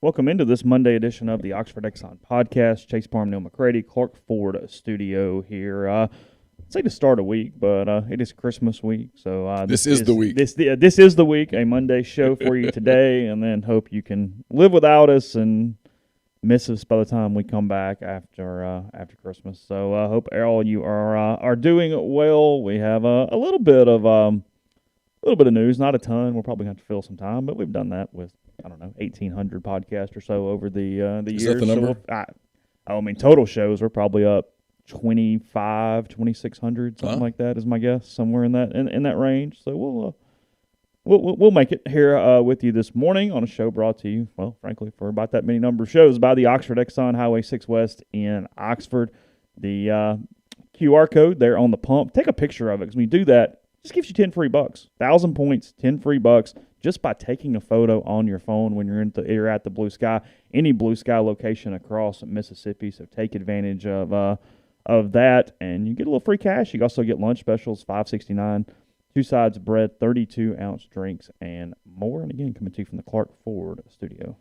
Welcome into this Monday edition of the Oxford Exxon Podcast. Chase Parham, Neal, McCready, Clark Ford studio here. I'd say to start a week, but it is Christmas week, so this is the week. This is the week. A Monday show for you today, and then hope you can live without us and miss us by the time we come back after Christmas. So I hope all you are doing well. We have a little bit of news, not a ton. We'll probably have to fill some time, but we've done that with 1,800 podcasts or so over the years. Is that the number? So total shows we're probably up 2,600, something like that is my guess, somewhere in that range. So we'll make it here with you this morning on a show brought to you, well, frankly, for about that many number of shows by the Oxford Exxon Highway 6 West in Oxford. The QR code there on the pump. Take a picture of it because when you do that, it just gives you 10 free bucks. 1,000 points, 10 free bucks. Just by taking a photo on your phone when you're at the Blue Sky, any Blue Sky location across Mississippi. So take advantage of that, and you get a little free cash. You also get lunch specials, $5.69, 2 sides of bread, 32-ounce drinks, and more. And again, coming to you from the Clark Ford studio.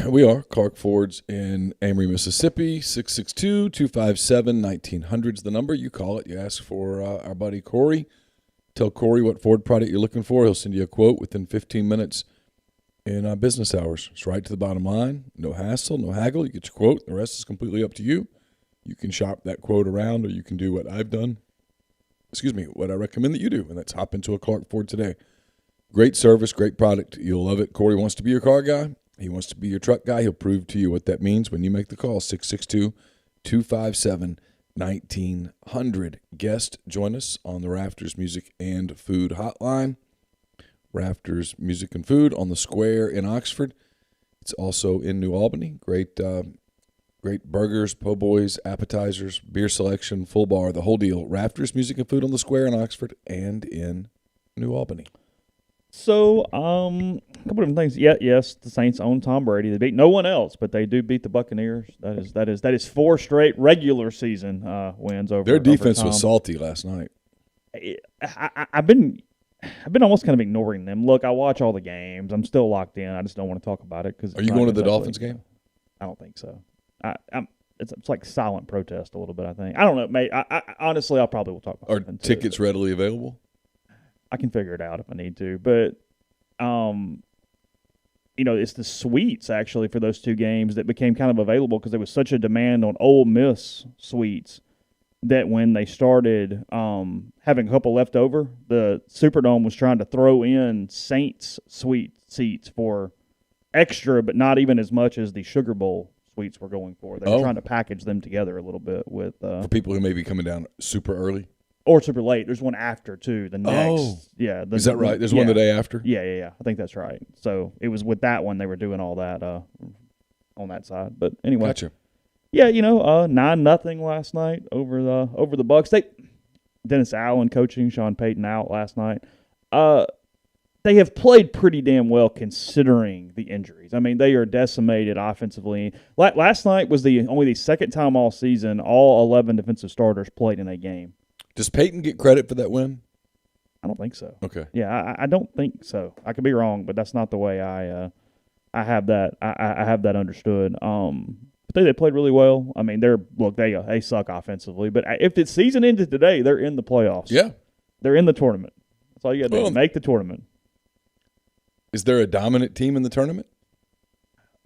We are Clark Ford's in Amory, Mississippi. 662-257-1900 is the number. You call it. You ask for our buddy Corey. Tell Corey what Ford product you're looking for. He'll send you a quote within 15 minutes in business hours. It's right to the bottom line. No hassle, no haggle. You get your quote. The rest is completely up to you. You can shop that quote around, or you can do what I've done. What I recommend that you do, and that's hop into a Clark Ford today. Great service, great product. You'll love it. Corey wants to be your car guy. He wants to be your truck guy. He'll prove to you what that means when you make the call. 662-257-1900. Guest, join us on the Rafters Music and Food Hotline. Rafters Music and Food on the Square in Oxford. It's also in New Albany. Great burgers, po' boys, appetizers, beer selection, full bar, the whole deal. Rafters Music and Food on the Square in Oxford and in New Albany. So, a couple of different things. Yeah, yes, the Saints own Tom Brady. They beat no one else, but they do beat the Buccaneers. That is 4 straight regular season wins over. Their defense was salty last night. I've been almost kind of ignoring them. Look, I watch all the games. I'm still locked in. I just don't want to talk about it because. Are you going to the Dolphins game? I don't think so. It's like silent protest a little bit. I think. I don't know. Mate, I honestly, I'll probably will talk about. Are tickets readily available? I can figure it out if I need to, but it's the suites actually for those 2 games that became kind of available because there was such a demand on Ole Miss suites that when they started having a couple left over, the Superdome was trying to throw in Saints suite seats for extra, but not even as much as the Sugar Bowl suites were going for. They were trying to package them together a little bit with for people who may be coming down super early. Or super late. There's one after, too. The next. Yeah. Is that right? There's one the day after? Yeah. I think that's right. So it was with that one they were doing all that on that side. But anyway. Gotcha. Yeah, 9-0 last night over the Bucs. Dennis Allen coaching, Sean Payton out last night. They have played pretty damn well considering the injuries. I mean, they are decimated offensively. Last night was only the second time all season all 11 defensive starters played in a game. Does Peyton get credit for that win? I don't think so. Okay. Yeah, I don't think so. I could be wrong, but that's not the way I have that. I have that understood. But they played really well. I mean, they suck offensively, but if the season ended today, they're in the playoffs. Yeah, they're in the tournament. That's all you got to do. Make the tournament. Is there a dominant team in the tournament?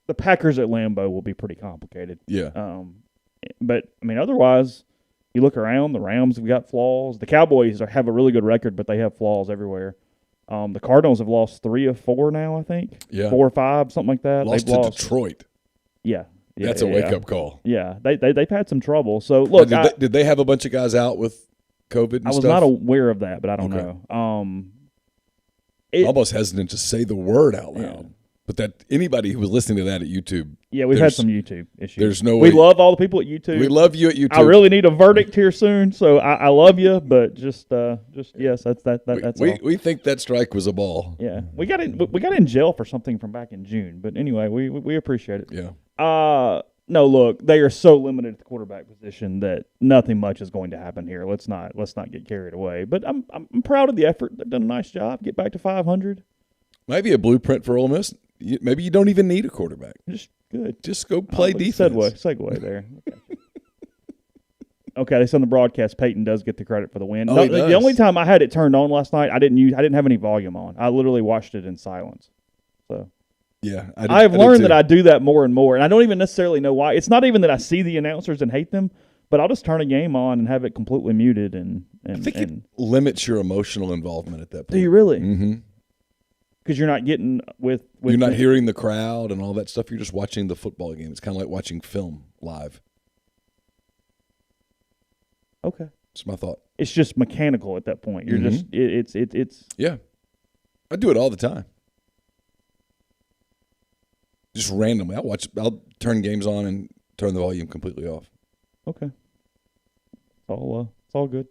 The Packers at Lambeau will be pretty complicated. Yeah. But I mean, otherwise. You look around, the Rams have got flaws. The Cowboys have a really good record, but they have flaws everywhere. The Cardinals have lost 3 of 4 now, I think. Yeah. 4 or 5, something like that. They've lost to Detroit. Yeah. That's a wake-up call. Yeah. They've had some trouble. So, look. Did they have a bunch of guys out with COVID and stuff? I was not aware of that, but I don't know. Almost hesitant to say the word out loud. Yeah. But that anybody who was listening to that at YouTube. Yeah, we've had some YouTube issues. There's no way. We love all the people at YouTube. We love you at YouTube. I really need a verdict here soon, so I love you, but just yes, that's all. We think that strike was a ball. Yeah, we got in jail for something from back in June, but anyway, we appreciate it. Yeah. No, look, they are so limited at the quarterback position that nothing much is going to happen here. Let's not get carried away. But I'm proud of the effort. They've done a nice job. Get back to 500. Might be a blueprint for Ole Miss maybe you don't even need a quarterback. Just good. Just go play defense. Segue there. Okay, they said on the broadcast Peyton does get the credit for the win. Oh, he does. The only time I had it turned on last night, I didn't have any volume on. I literally watched it in silence. So yeah, I've learned that I do that more and more, and I don't even necessarily know why. It's not even that I see the announcers and hate them, but I'll just turn a game on and have it completely muted. And I think it limits your emotional involvement at that point. Do you really? Mm-hmm. Because you're not getting with you're not hearing the crowd and all that stuff. You're just watching the football game. It's kind of like watching film live. Okay. That's my thought. It's just mechanical at that point. You're just it's yeah. I do it all the time. Just randomly. I'll turn games on and turn the volume completely off. Okay. It's all good.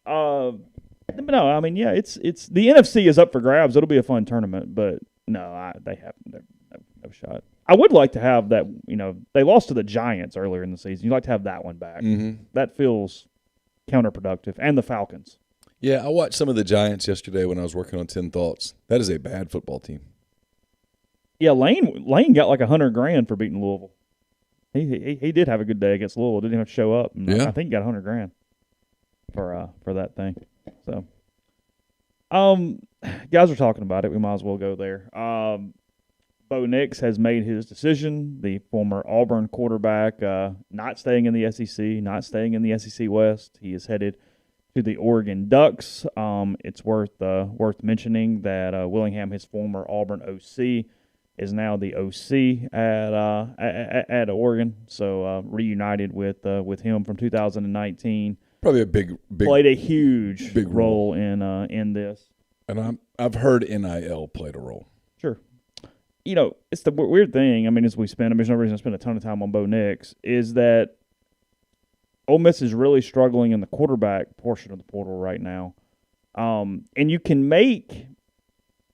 But no, I mean, yeah, it's the NFC is up for grabs. It'll be a fun tournament, but no, they have no shot. I would like to have that. They lost to the Giants earlier in the season. You'd like to have that one back. Mm-hmm. That feels counterproductive, and the Falcons. Yeah, I watched some of the Giants yesterday when I was working on 10 Thoughts. That is a bad football team. Yeah, Lane got like $100,000 for beating Louisville. He did have a good day against Louisville. Didn't even have to show up. And I think he got $100,000 for that thing. So, guys are talking about it. We might as well go there. Bo Nix has made his decision. The former Auburn quarterback, not staying in the SEC, not staying in the SEC West. He is headed to the Oregon Ducks. It's worth mentioning that Willingham, his former Auburn OC, is now the OC at Oregon. So reunited with him from 2019. Probably a big played a huge big role in this. And I've heard NIL played a role. Sure. It's the weird thing. I mean, as we there's no reason to spend a ton of time on Bo Nix, is that Ole Miss is really struggling in the quarterback portion of the portal right now. And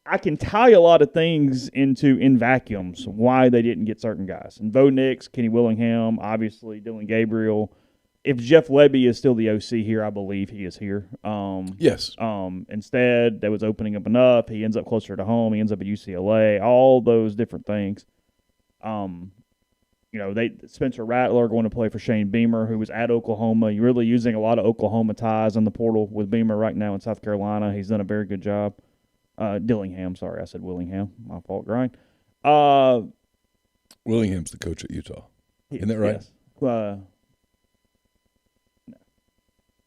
I can tie a lot of things in vacuums why they didn't get certain guys. And Bo Nix, Kenny Willingham, obviously Dylan Gabriel. If Jeff Lebby is still the OC here, I believe he is here. Yes. Instead, that was opening up enough. He ends up closer to home. He ends up at UCLA. All those different things. Spencer Rattler going to play for Shane Beamer, who was at Oklahoma. You're really using a lot of Oklahoma ties in the portal with Beamer right now in South Carolina. He's done a very good job. Dillingham, sorry, I said Willingham. My fault, Grind. Willingham's the coach at Utah. Isn't that right? Yes.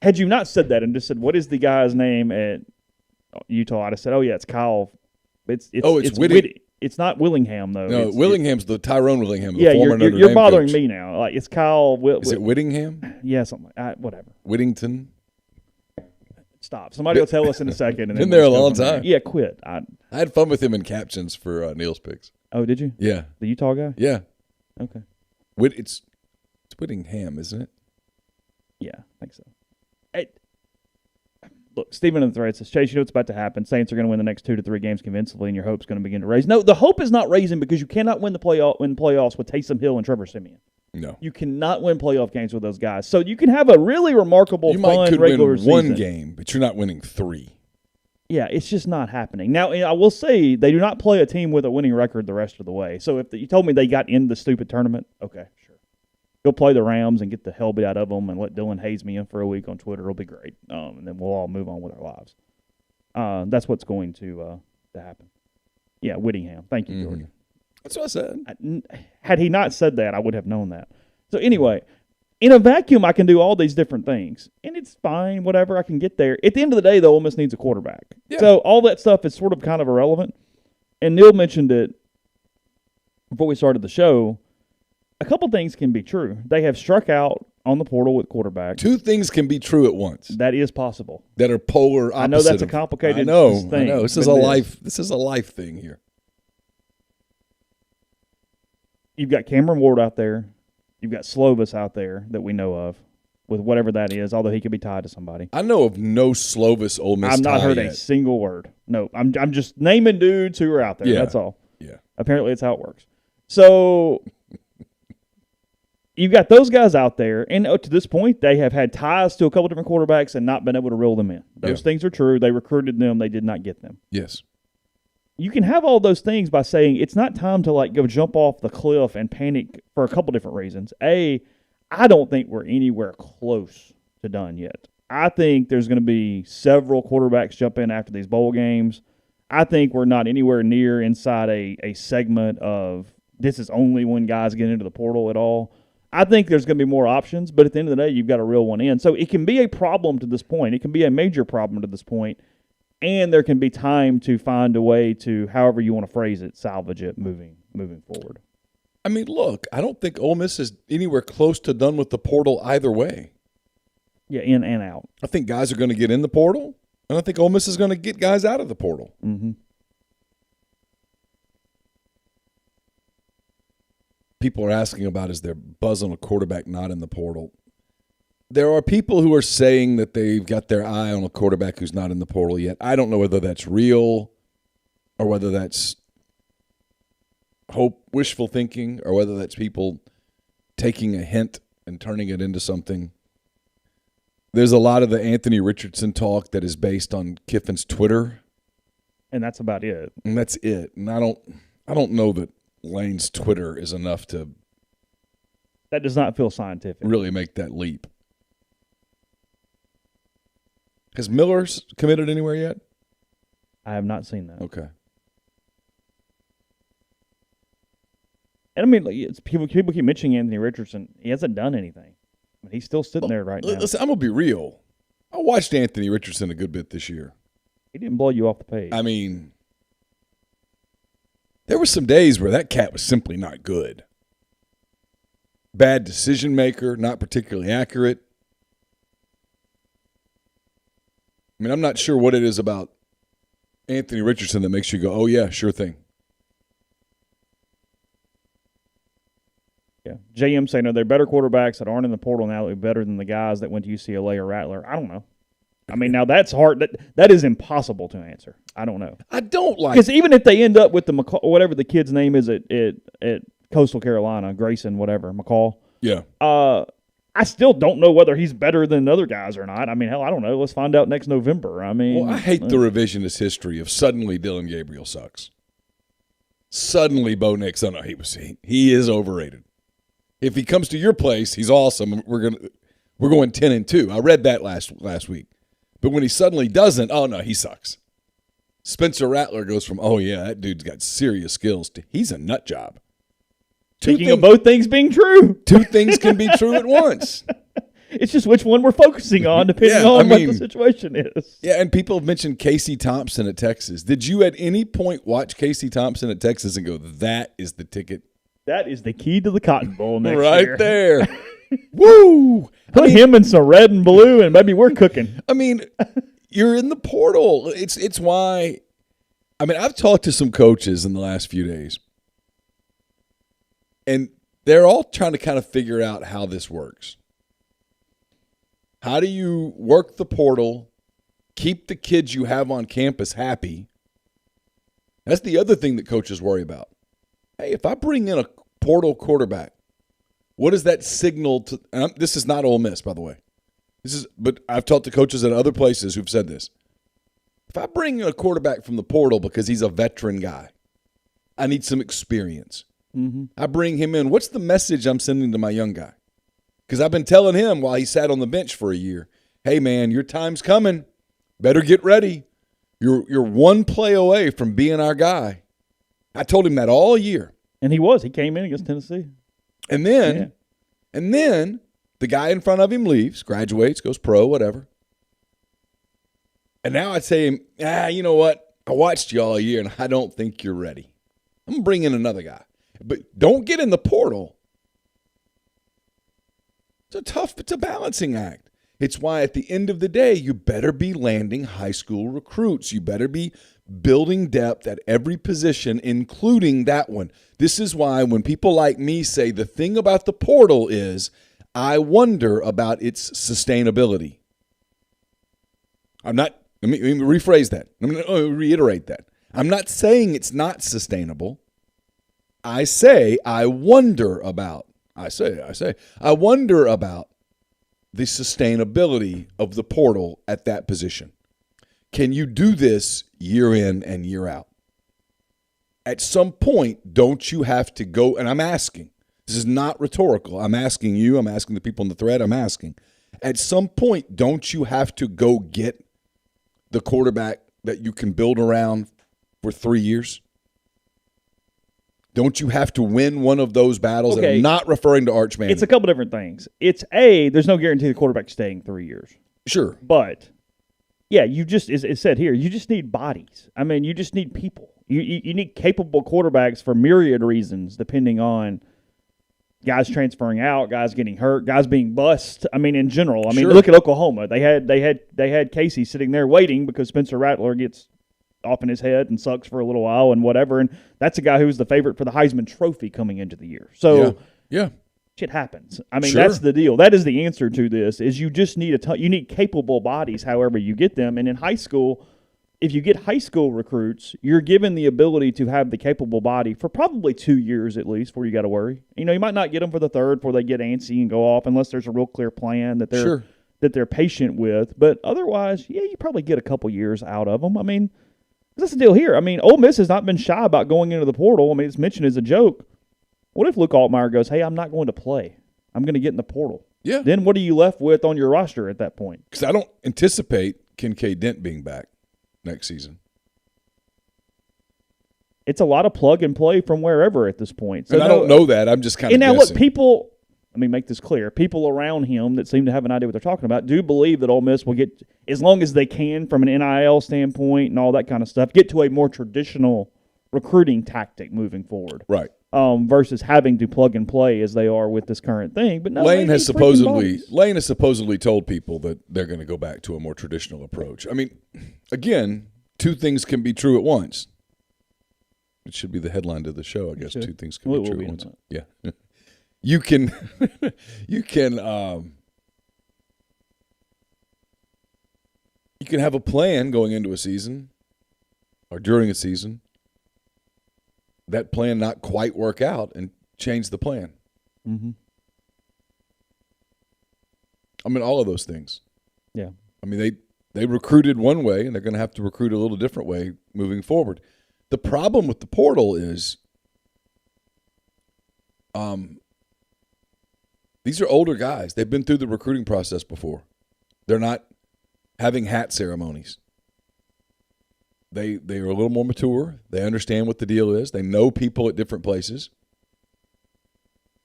Had you not said that and just said, what is the guy's name at Utah, I'd have said, oh, yeah, it's Kyle. It's Whitty. It's not Willingham, though. No, Willingham's the Tyrone Willingham, the former Notre Dame coach. You're bothering me now. Like, it's Kyle. Is it Whittingham? Yeah, something like that. Whatever. Whittington? Stop. Somebody will tell us in a second. Been there a long time. Yeah, quit. I had fun with him in captions for Neal's picks. Oh, did you? Yeah. The Utah guy? Yeah. Okay. It's Whittingham, isn't it? Yeah, I think so. Look, Stephen in the thread says, Chase, you know what's about to happen. Saints are going to win the next 2 to 3 games convincingly, and your hope's going to begin to raise. No, the hope is not raising because you cannot win playoffs with Taysom Hill and Trevor Siemian. No. You cannot win playoff games with those guys. So you can have a really remarkable, fun regular season. You might win one game, but you're not winning 3. Yeah, it's just not happening. Now, I will say they do not play a team with a winning record the rest of the way. So if you told me they got in the stupid tournament, okay, sure. Go play the Rams and get the hell beat out of them and let Dylan haze me in for a week on Twitter. It'll be great. And then we'll all move on with our lives. That's what's going to happen. Yeah, Whittingham. Thank you, George. That's what I said. Had he not said that, I would have known that. So anyway, in a vacuum, I can do all these different things. And it's fine, whatever, I can get there. At the end of the day, though, Ole Miss needs a quarterback. Yeah. So all that stuff is sort of kind of irrelevant. And Neal mentioned it before we started the show. A couple things can be true. They have struck out on the portal with quarterback. 2 things can be true at once. That is possible. That are polar opposite. I know that's a complicated thing. I know. This is a life thing here. You've got Cameron Ward out there. You've got Slovis out there that we know of, with whatever that is, although he could be tied to somebody. I know of no Slovis Ole Miss. I've not heard a single word. No, I'm just naming dudes who are out there. Yeah. That's all. Yeah. Apparently it's how it works. So you've got those guys out there, and to this point, they have had ties to a couple different quarterbacks and not been able to reel them in. Those things are true. They recruited them. They did not get them. Yes. you can have all those things by saying it's not time to like go jump off the cliff and panic for a couple different reasons. A, I don't think we're anywhere close to done yet. I think there's going to be several quarterbacks jump in after these bowl games. I think we're not anywhere near inside a segment of this is only when guys get into the portal at all. I think there's going to be more options, but at the end of the day, you've got a real one in. So it can be a problem to this point. It can be a major problem to this point, and there can be time to find a way to, however you want to phrase it, salvage it moving forward. I mean, look, I don't think Ole Miss is anywhere close to done with the portal either way. Yeah, in and out. I think guys are going to get in the portal, and I think Ole Miss is going to get guys out of the portal. Mm-hmm. People are asking about, is there buzz on a quarterback not in the portal? There are people who are saying that they've got their eye on a quarterback who's not in the portal yet. I don't know whether that's real or whether that's hope, wishful thinking, or whether that's people taking a hint and turning it into something. There's a lot of the Anthony Richardson talk that is based on Kiffin's Twitter. And that's about it. And that's it. And I don't know that Lane's Twitter is enough to that does not feel scientific. Really make that leap. Has Miller committed anywhere yet? I have not seen that. Okay. And I mean, like, people keep mentioning Anthony Richardson. He hasn't done anything. But he's still sitting there right now. Listen, I'm going to be real. I watched Anthony Richardson a good bit this year. He didn't blow you off the page. I mean, there were some days where that cat was simply not good. Bad decision maker, not particularly accurate. I mean, I'm not sure what it is about Anthony Richardson that makes you go, oh, yeah, sure thing. Yeah. JM saying, are there better quarterbacks that aren't in the portal now that are better than the guys that went to UCLA or Rattler? I don't know. I mean, now that's hard. That is impossible to answer. I don't know. I don't like because even if they end up with the whatever the kid's name is at Coastal Carolina, Grayson, whatever, McCall. Yeah. I still don't know whether he's better than other guys or not. I mean, hell, I don't know. Let's find out next November. I mean, well, I hate the revisionist history of suddenly Dylan Gabriel sucks. Suddenly Bo Nix, oh no, he is overrated. If he comes to your place, he's awesome. We're going 10-2. I read that last week. But when he suddenly doesn't, oh no, he sucks. Spencer Rattler goes from, oh yeah, that dude's got serious skills, to he's a nut job. Speaking of both things being true. Two things can be true at once. It's just which one we're focusing on, depending on what the situation is. Yeah, and people have mentioned Casey Thompson at Texas. Did you at any point watch Casey Thompson at Texas and go, that is the ticket? That is the key to the Cotton Bowl next year. Right there. Woo! Put him in some red and blue, and maybe we're cooking. I mean, you're in the portal. It's why. I mean, I've talked to some coaches in the last few days, and they're all trying to kind of figure out how this works. How do you work the portal, keep the kids you have on campus happy? That's the other thing that coaches worry about. Hey, if I bring in a portal quarterback, what does that signal to this is not Ole Miss, by the way. But I've talked to coaches at other places who've said this. If I bring in a quarterback from the portal because he's a veteran guy, I need some experience. Mm-hmm. I bring him in. What's the message I'm sending to my young guy? Because I've been telling him while he sat on the bench for a year, hey, man, your time's coming. Better get ready. You're one play away from being our guy. I told him that all year. And he was. He came in against Tennessee. And then the guy in front of him leaves, graduates, goes pro, whatever. And now I say, you know what? I watched you all year, and I don't think you're ready. I'm going to bring in another guy. But don't get in the portal. It's a balancing act. It's why at the end of the day, you better be landing high school recruits. You better be building depth at every position, including that one. This is why when people like me say the thing about the portal is I wonder about its sustainability. Let me rephrase that. I'm going to reiterate that. I'm not saying it's not sustainable. I say I wonder about the sustainability of the portal at that position. Can you do this year in and year out? At some point, don't you have to go, and I'm asking, this is not rhetorical. I'm asking you, I'm asking the people in the thread, I'm asking. At some point, don't you have to go get the quarterback that you can build around for 3 years? Don't you have to win one of those battles? Okay. And I'm not referring to Arch Manning. It's a couple different things. It's there's no guarantee the quarterback's staying 3 years. Sure. But, yeah, you just, as it said here, you just need bodies. I mean, you just need people. You need capable quarterbacks for myriad reasons, depending on guys transferring out, guys getting hurt, guys being bust. I mean, in general. I mean, Sure. Look at Oklahoma. They had Casey sitting there waiting because Spencer Rattler gets off in his head and sucks for a little while and whatever. And that's a guy who's the favorite for the Heisman Trophy coming into the year. So yeah. Shit happens. I mean, Sure. That's the deal. That is the answer to this. Is you just need you need capable bodies. However you get them, and in high school, if you get high school recruits, you're given the ability to have the capable body for probably 2 years at least before you got to worry. You might not get them for the third before they get antsy and go off unless there's a real clear plan that they're patient with. But otherwise, yeah, you probably get a couple years out of them. I mean, that's the deal here. I mean, Ole Miss has not been shy about going into the portal. I mean, it's mentioned as a joke. What if Luke Altmaier goes, hey, I'm not going to play. I'm going to get in the portal. Yeah. Then what are you left with on your roster at that point? Because I don't anticipate Kincaid Dent being back next season. It's a lot of plug and play from wherever at this point. So and I don't know that. I'm just kind of guessing. And now, look, people, let me make this clear. People around him that seem to have an idea what they're talking about do believe that Ole Miss will get, as long as they can from an NIL standpoint and all that kind of stuff, get to a more traditional recruiting tactic moving forward. Right. Versus having to plug and play as they are with this current thing. But no, Lane has supposedly told people that they're going to go back to a more traditional approach. I mean, again, two things can be true at once. It should be the headline to the show, I guess. Two things can be true at once. Yeah. You can have a plan going into a season or during a season. That plan not quite work out and change the plan. Mm-hmm. I mean, all of those things. Yeah. I mean, they recruited one way, and they're going to have to recruit a little different way moving forward. The problem with the portal is these are older guys. They've been through the recruiting process before. They're not having hat ceremonies. They are a little more mature. They understand what the deal is. They know people at different places.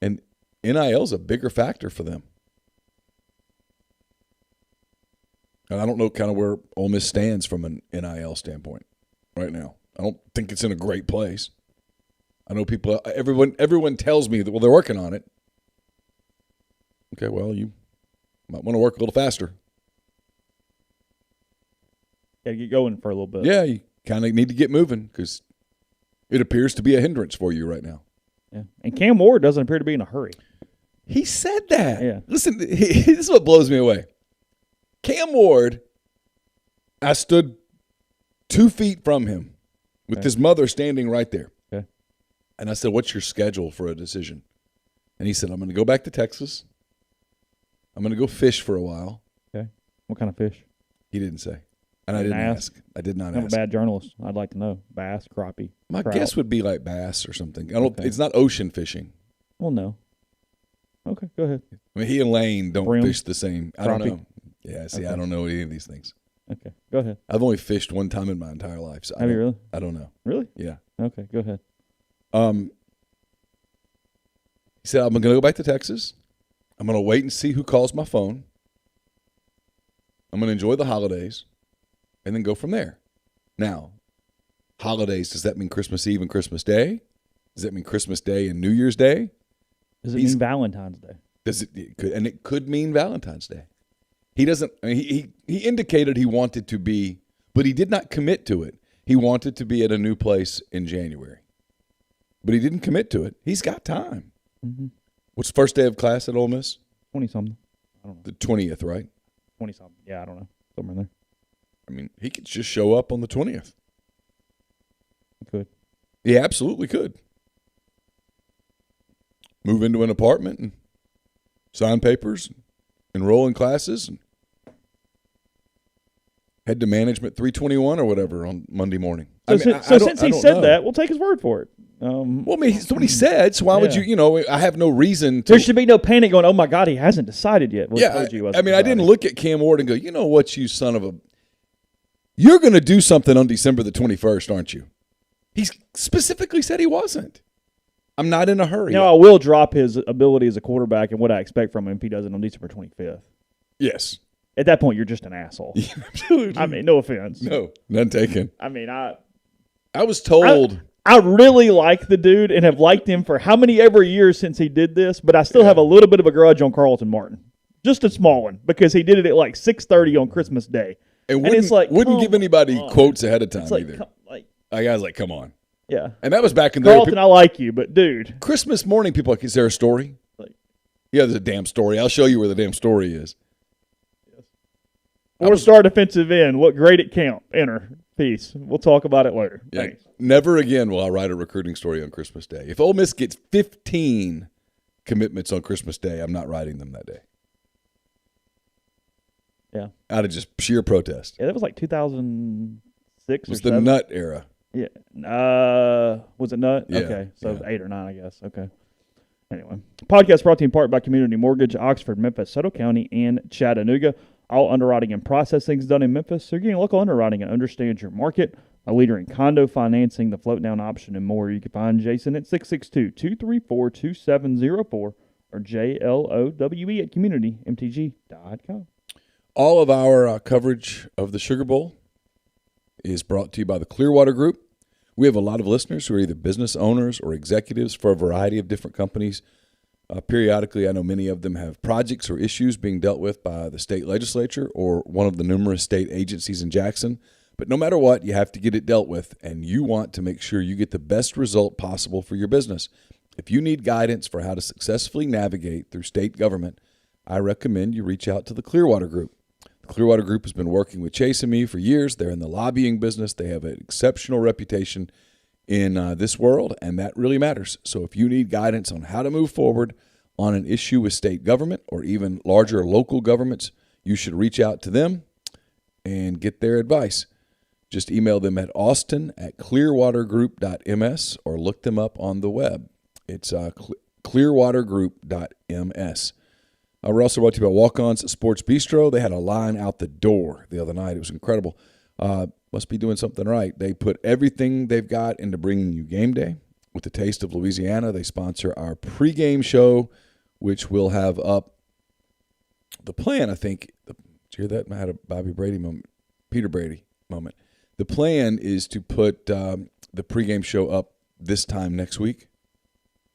And NIL is a bigger factor for them. And I don't know kind of where Ole Miss stands from an NIL standpoint right now. I don't think it's in a great place. I know people, everyone tells me that, well, they're working on it. Okay, well, you might want to work a little faster. Got to get going for a little bit. Yeah, you kind of need to get moving because it appears to be a hindrance for you right now. Yeah, and Cam Ward doesn't appear to be in a hurry. He said that. Yeah. Listen, this is what blows me away. Cam Ward, I stood 2 feet from him with his mother standing right there. Okay. And I said, what's your schedule for a decision? And he said, I'm going to go back to Texas. I'm going to go fish for a while. Okay. What kind of fish? He didn't say. And I didn't ask. I did not I'm ask. a bad journalist. I'd like to know. Bass, crappie. My trout. guess would be like bass or something. I don't. Okay. It's not ocean fishing. Well, no. Okay, go ahead. I mean, he and Lane don't Brim, fish the same. I don't know. Yeah, see, I don't know any of these things. Okay, go ahead. I've only fished one time in my entire life. So have you really? I don't know. Really? Yeah. Okay, go ahead. He said, I'm going to go back to Texas. I'm going to wait and see who calls my phone. I'm going to enjoy the holidays and then go from there. Now, holidays, does that mean Christmas Eve and Christmas Day? Does that mean Christmas Day and New Year's Day? Does it mean Valentine's Day? It could mean Valentine's Day. He doesn't. I mean, he indicated he wanted to be, but he did not commit to it. He wanted to be at a new place in January, but he didn't commit to it. He's got time. Mm-hmm. What's the first day of class at Ole Miss? 20-something. I don't know. The 20th, right? 20-something. Yeah, I don't know. Somewhere in there. I mean, he could just show up on the 20th. He could. He absolutely could. Move into an apartment and sign papers, enroll in classes, and Head to management 321 or whatever on Monday morning. So since he said that, we'll take his word for it. Well, I mean, that's what he said. So why would you? I have no reason to. There should be no panic going, oh, my God, he hasn't decided yet. Well, I didn't look at Cam Ward and go, you know what, you son of a. You're going to do something on December the 21st, aren't you? He specifically said he wasn't. I'm not in a hurry. I will drop his ability as a quarterback and what I expect from him if he does it on December 25th. Yes. At that point, you're just an asshole. Absolutely. I mean, no offense. No, none taken. I mean, I was told. I really like the dude and have liked him for how many ever years since he did this, but I still have a little bit of a grudge on Carlton Martin. Just a small one, because he did it at like 6:30 on Christmas Day. And it's like, wouldn't give anybody quotes ahead of time either. I was like, come on. Yeah. And that was back in the day. Carlton, I like you, but dude. Christmas morning, people are like, is there a story? Yeah, there's a damn story. I'll show you where the damn story is. Four-star defensive end. Look great at camp. Enter. Peace. We'll talk about it later. Yeah. Never again will I write a recruiting story on Christmas Day. If Ole Miss gets 15 commitments on Christmas Day, I'm not writing them that day. Yeah. Out of just sheer protest. Yeah, that was like 2006 It was or the 7. Nut era. Yeah. Was it Nut? Yeah. Okay. So it was 8 or 9, I guess. Okay. Anyway. Podcast brought to you in part by Community Mortgage, Oxford, Memphis, Soto County, and Chattanooga. All underwriting and processing is done in Memphis, so you're getting local underwriting and understand your market. A leader in condo financing, the float down option, and more. You can find Jason at 662-234-2704 or JLOWE at communitymtg.com. All of our coverage of the Sugar Bowl is brought to you by the Clearwater Group. We have a lot of listeners who are either business owners or executives for a variety of different companies. Periodically, I know many of them have projects or issues being dealt with by the state legislature or one of the numerous state agencies in Jackson. But no matter what, you have to get it dealt with, and you want to make sure you get the best result possible for your business. If you need guidance for how to successfully navigate through state government, I recommend you reach out to the Clearwater Group. The Clearwater Group has been working with Chase and me for years. They're in the lobbying business. They have an exceptional reputation in this world, and that really matters. So if you need guidance on how to move forward on an issue with state government or even larger local governments, you should reach out to them and get their advice. Just email them at austin@clearwatergroup.ms or look them up on the web. It's clearwatergroup.ms. We're also brought to you by Walk-On's Sports Bistro. They had a line out the door the other night. It was incredible. Must be doing something right. They put everything they've got into bringing you game day. With the taste of Louisiana, they sponsor our pregame show, which will have up the plan, I think. Did you hear that? I had a Peter Brady moment. The plan is to put the pregame show up this time next week,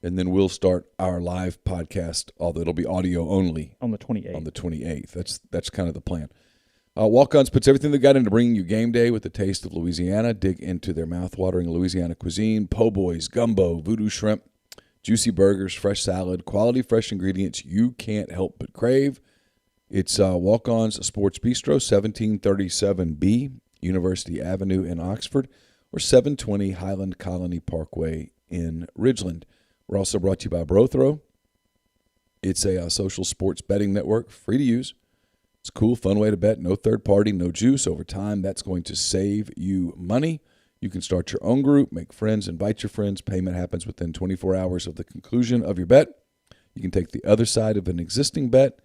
and then we'll start our live podcast, although it'll be audio only. On the 28th. On the 28th. That's kind of the plan. Walk-Ons puts everything they got into bringing you game day with the taste of Louisiana. Dig into their mouth-watering Louisiana cuisine, po' boys, gumbo, voodoo shrimp, juicy burgers, fresh salad, quality fresh ingredients you can't help but crave. It's Walk-On's Sports Bistro, 1737B, University Avenue in Oxford, or 720 Highland Colony Parkway in Ridgeland. We're also brought to you by Brothrow. It's a social sports betting network, free to use. It's a cool, fun way to bet. No third party, no juice. Over time, that's going to save you money. You can start your own group, make friends, invite your friends. Payment happens within 24 hours of the conclusion of your bet. You can take the other side of an existing bet,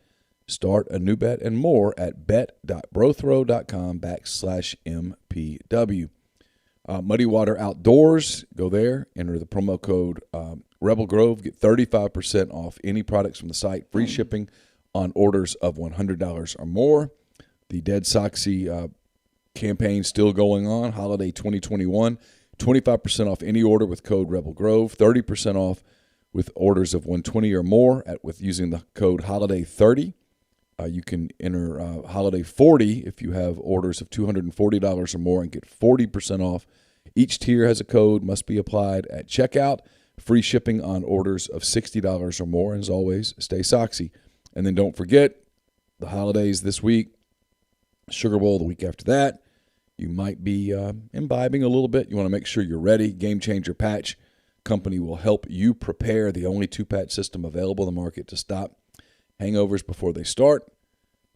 start a new bet, and more at bet.brothrow.com/MPW. Muddy Water Outdoors, go there, enter the promo code Rebel Grove, get 35% off any products from the site, free shipping on orders of $100 or more. The Dead Soxy campaign still going on, holiday 2021, 25% off any order with code Rebel Grove, 30% off with orders of $120 or more with using the code Holiday30. You can enter Holiday40 if you have orders of $240 or more and get 40% off. Each tier has a code, must be applied at checkout. Free shipping on orders of $60 or more. And as always, stay Soxy. And then don't forget the holidays this week, Sugar Bowl the week after that. You might be imbibing a little bit. You want to make sure you're ready. Game Changer Patch Company will help you prepare, the only 2-patch system available in the market to stop hangovers before they start.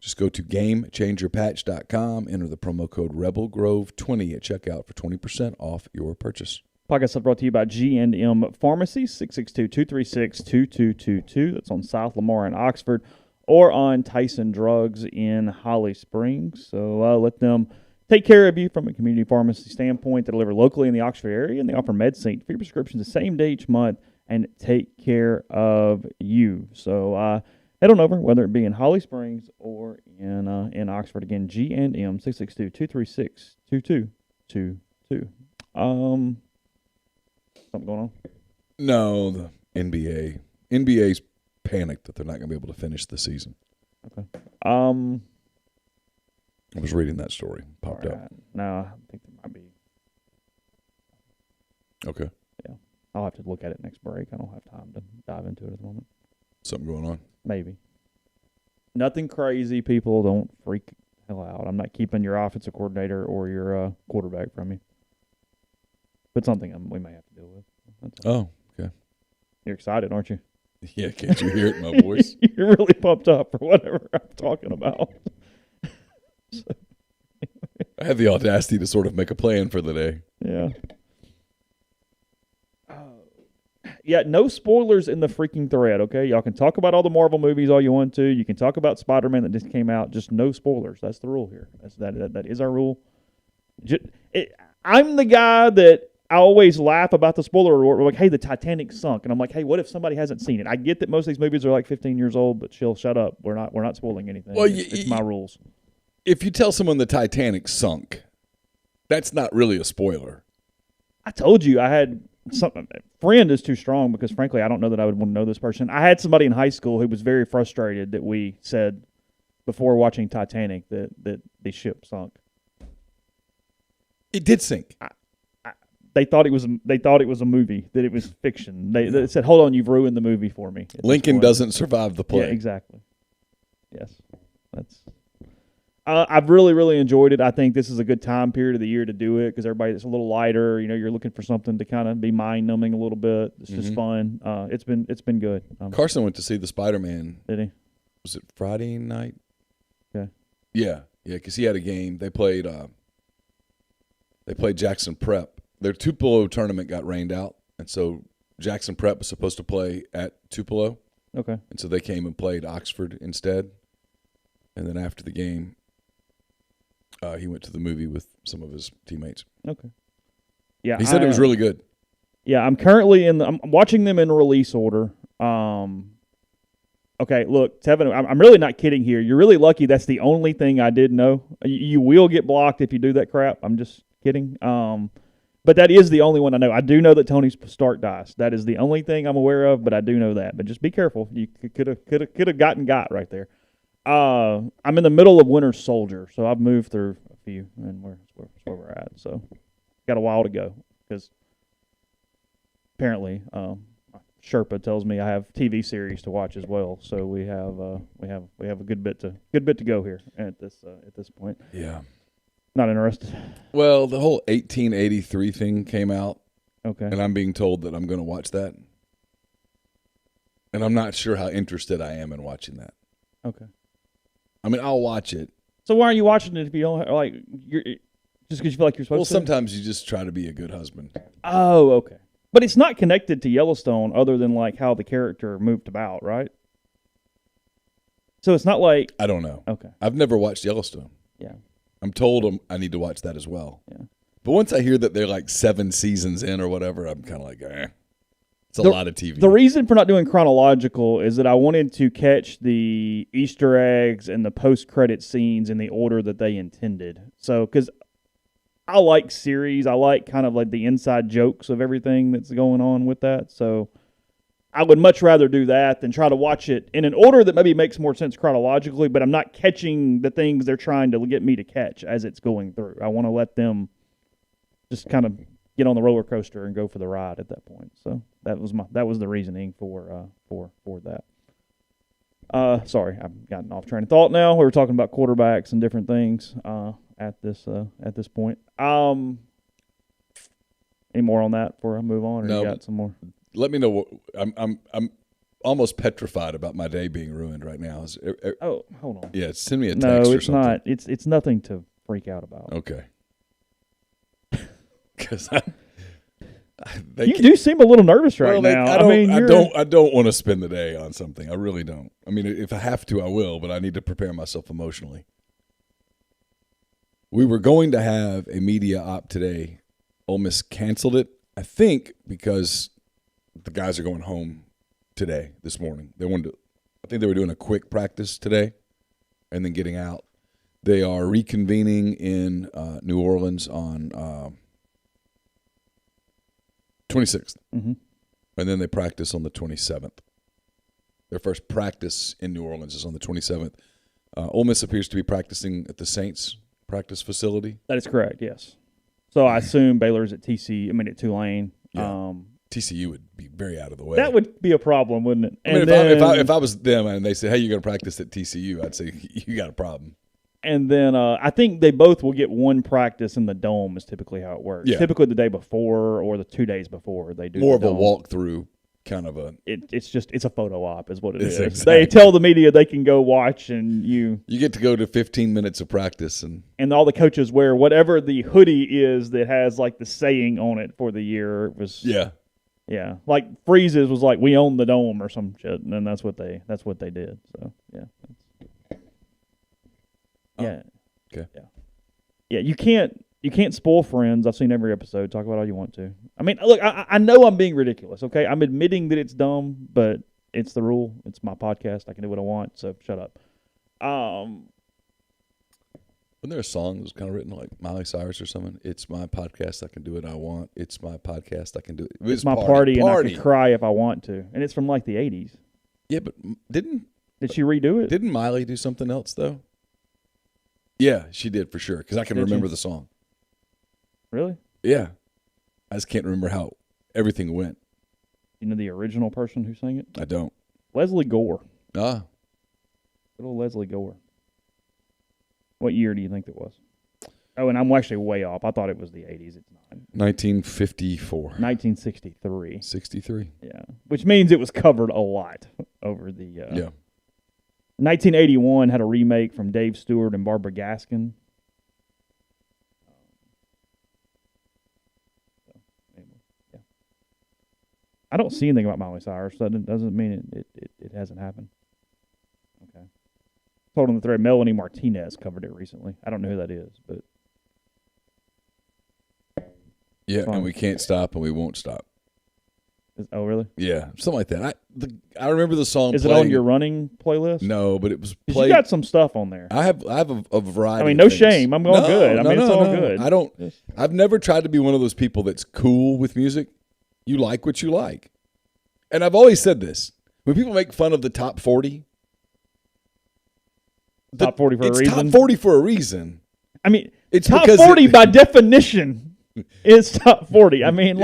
Just go to GameChangerPatch.com, enter the promo code RebelGrove20 at checkout for 20% off your purchase. Podcast is brought to you by G&M Pharmacy, 662-236-2222. That's on South Lamar in Oxford, or on Tyson Drugs in Holly Springs. So let them take care of you from a community pharmacy standpoint. They deliver locally in the Oxford area, and they offer MedSync for your prescriptions the same day each month and take care of you. So head on over, whether it be in Holly Springs or in Oxford. Again, G&M, 662-236-2222. Something going on? No, the NBA's panicked that they're not going to be able to finish the season. Okay. I was reading that story. Popped up. No, I think there might be. Okay. Yeah. I'll have to look at it next break. I don't have time to dive into it at the moment. Something going on? Maybe. Nothing crazy. People, don't freak the hell out. I'm not keeping your offensive coordinator or your quarterback from you. But something we may have to deal with. Oh, okay. You're excited, aren't you? Yeah, can't you hear it in my voice? You're really pumped up for whatever I'm talking about. So, I have the audacity to sort of make a plan for the day. Yeah. Yeah, no spoilers in the freaking thread, okay? Y'all can talk about all the Marvel movies all you want to. You can talk about Spider-Man that just came out. Just no spoilers. That's the rule here. That is our rule. I'm the guy that I always laugh about the spoiler alert. We're like, hey, the Titanic sunk. And I'm like, hey, what if somebody hasn't seen it? I get that most of these movies are like 15 years old, but shut up. We're not spoiling anything. Well, it's my rules. If you tell someone the Titanic sunk, that's not really a spoiler. I told you I had something. Friend is too strong because, frankly, I don't know that I would want to know this person. I had somebody in high school who was very frustrated that we said before watching Titanic that the ship sunk. It did sink. They thought it was a movie, that it was fiction. They said, "Hold on, you've ruined the movie for me." Lincoln doesn't survive the play. Yeah, exactly. Yes, that's. I've really, really enjoyed it. I think this is a good time period of the year to do it because everybody's a little lighter. You're looking for something to kind of be mind numbing a little bit. It's just fun. It's been good. Carson went to see the Spider-Man. Did he? Was it Friday night? Okay. Yeah, because he had a game. They played Jackson Prep. Their Tupelo tournament got rained out, and so Jackson Prep was supposed to play at Tupelo. Okay. And so they came and played Oxford instead. And then after the game, he went to the movie with some of his teammates. Okay. Yeah. He said it was really good. Yeah, I'm currently I'm watching them in release order. Okay, look, Tevin, I'm really not kidding here. You're really lucky that's the only thing I did know. You will get blocked if you do that crap. I'm just kidding. But that is the only one I know. I do know that Tony Stark dies. That is the only thing I'm aware of, but I do know that. But just be careful. You could have got right there. I'm in the middle of Winter Soldier, so I've moved through a few, and where we're at. So got a while to go because apparently Sherpa tells me I have TV series to watch as well. So we have a good bit to go here at this point. Yeah. Not interested. Well, the whole 1883 thing came out. Okay. And I'm being told that I'm going to watch that. And I'm not sure how interested I am in watching that. Okay. I mean, I'll watch it. So why are you watching it if you don't like? Just because you feel like you're supposed to? Well, sometimes you just try to be a good husband. Oh, okay. But it's not connected to Yellowstone other than like how the character moved about, right? So it's not like I don't know. Okay. I've never watched Yellowstone. Yeah. I'm told I need to watch that as well. Yeah. But once I hear that they're like 7 seasons in or whatever, I'm kind of like, it's a lot of TV. The reason for not doing chronological is that I wanted to catch the Easter eggs and the post-credit scenes in the order that they intended. So, because I like series, I like kind of like the inside jokes of everything that's going on with that. So, I would much rather do that than try to watch it in an order that maybe makes more sense chronologically, but I'm not catching the things they're trying to get me to catch as it's going through. I want to let them just kind of get on the roller coaster and go for the ride at that point. So that was the reasoning for that. Sorry, I've gotten off train of thought now. We were talking about quarterbacks and different things at this point. Any more on that before I move on, or No, you got some more? Let me know what almost petrified about my day being ruined right now. Oh, hold on. Yeah, send me a text No, or it's something. not. It's nothing to freak out about. Okay. Because you do seem a little nervous right now. I don't want to spend the day on something. I really don't. I mean, if I have to, I will, but I need to prepare myself emotionally. We were going to have a media op today. Ole Miss canceled it, I think, because the guys are going home today, this morning. I think they were doing a quick practice today and then getting out. They are reconvening in New Orleans on 26th. Mm-hmm. And then they practice on the 27th. Their first practice in New Orleans is on the 27th. Ole Miss appears to be practicing at the Saints practice facility. That is correct, yes. So I assume Baylor's at at Tulane. Yeah. TCU would be very out of the way. That would be a problem, wouldn't it? I mean, if I was them and they said, hey, you're going to practice at TCU, I'd say, you got a problem. And then I think they both will get one practice in the dome is typically how it works. Yeah. Typically the day before or the 2 days before they do more the of a dome. walkthrough kind of a. It's a photo op is what it is. Exactly. They tell the media they can go watch and you get to go to 15 minutes of practice and all the coaches wear whatever the hoodie is that has like the saying on it for the year. It was yeah, like Freeze's was like we own the dome or some shit, and then that's what they did. So yeah. Yeah. Okay. Yeah, you can't spoil Friends. I've seen every episode. Talk about all you want to. I mean, look, I know I'm being ridiculous, okay? I'm admitting that it's dumb, but it's the rule. It's my podcast. I can do what I want, so shut up. Wasn't there a song that was kind of written like Miley Cyrus or something? It's my podcast. I can do what I want. It's my podcast. I can do it. It's my party, and I can cry if I want to. And it's from like the 80s. Yeah, but did she redo it? Didn't Miley do something else, though? Yeah, she did for sure, because I can remember the song. Really? Yeah. I just can't remember how everything went. You know the original person who sang it? I don't. Leslie Gore. Ah. Good old Leslie Gore. What year do you think it was? Oh, and I'm actually way off. I thought it was the 80s. It's not. 1954. 1963. 63. Yeah. Which means it was covered a lot over the... yeah. 1981 had a remake from Dave Stewart and Barbara Gaskin. Yeah. I don't see anything about Miley Cyrus. That doesn't mean it hasn't happened. Okay. Told on the thread, Melanie Martinez covered it recently. I don't know who that is, but yeah, and we can't stop and we won't stop. Oh, really? Yeah, something like that. I remember the song. Is it on your running playlist? No, but it was played. You got some stuff on there. I have a variety. I mean, no no shame. I'm going good. It's all good. I don't. I've never tried to be one of those people that's cool with music. You like what you like, and I've always said this. When people make fun of the top 40, top 40 for a reason. It's top 40 for a reason. I mean, it's top 40 by definition is top 40. I mean,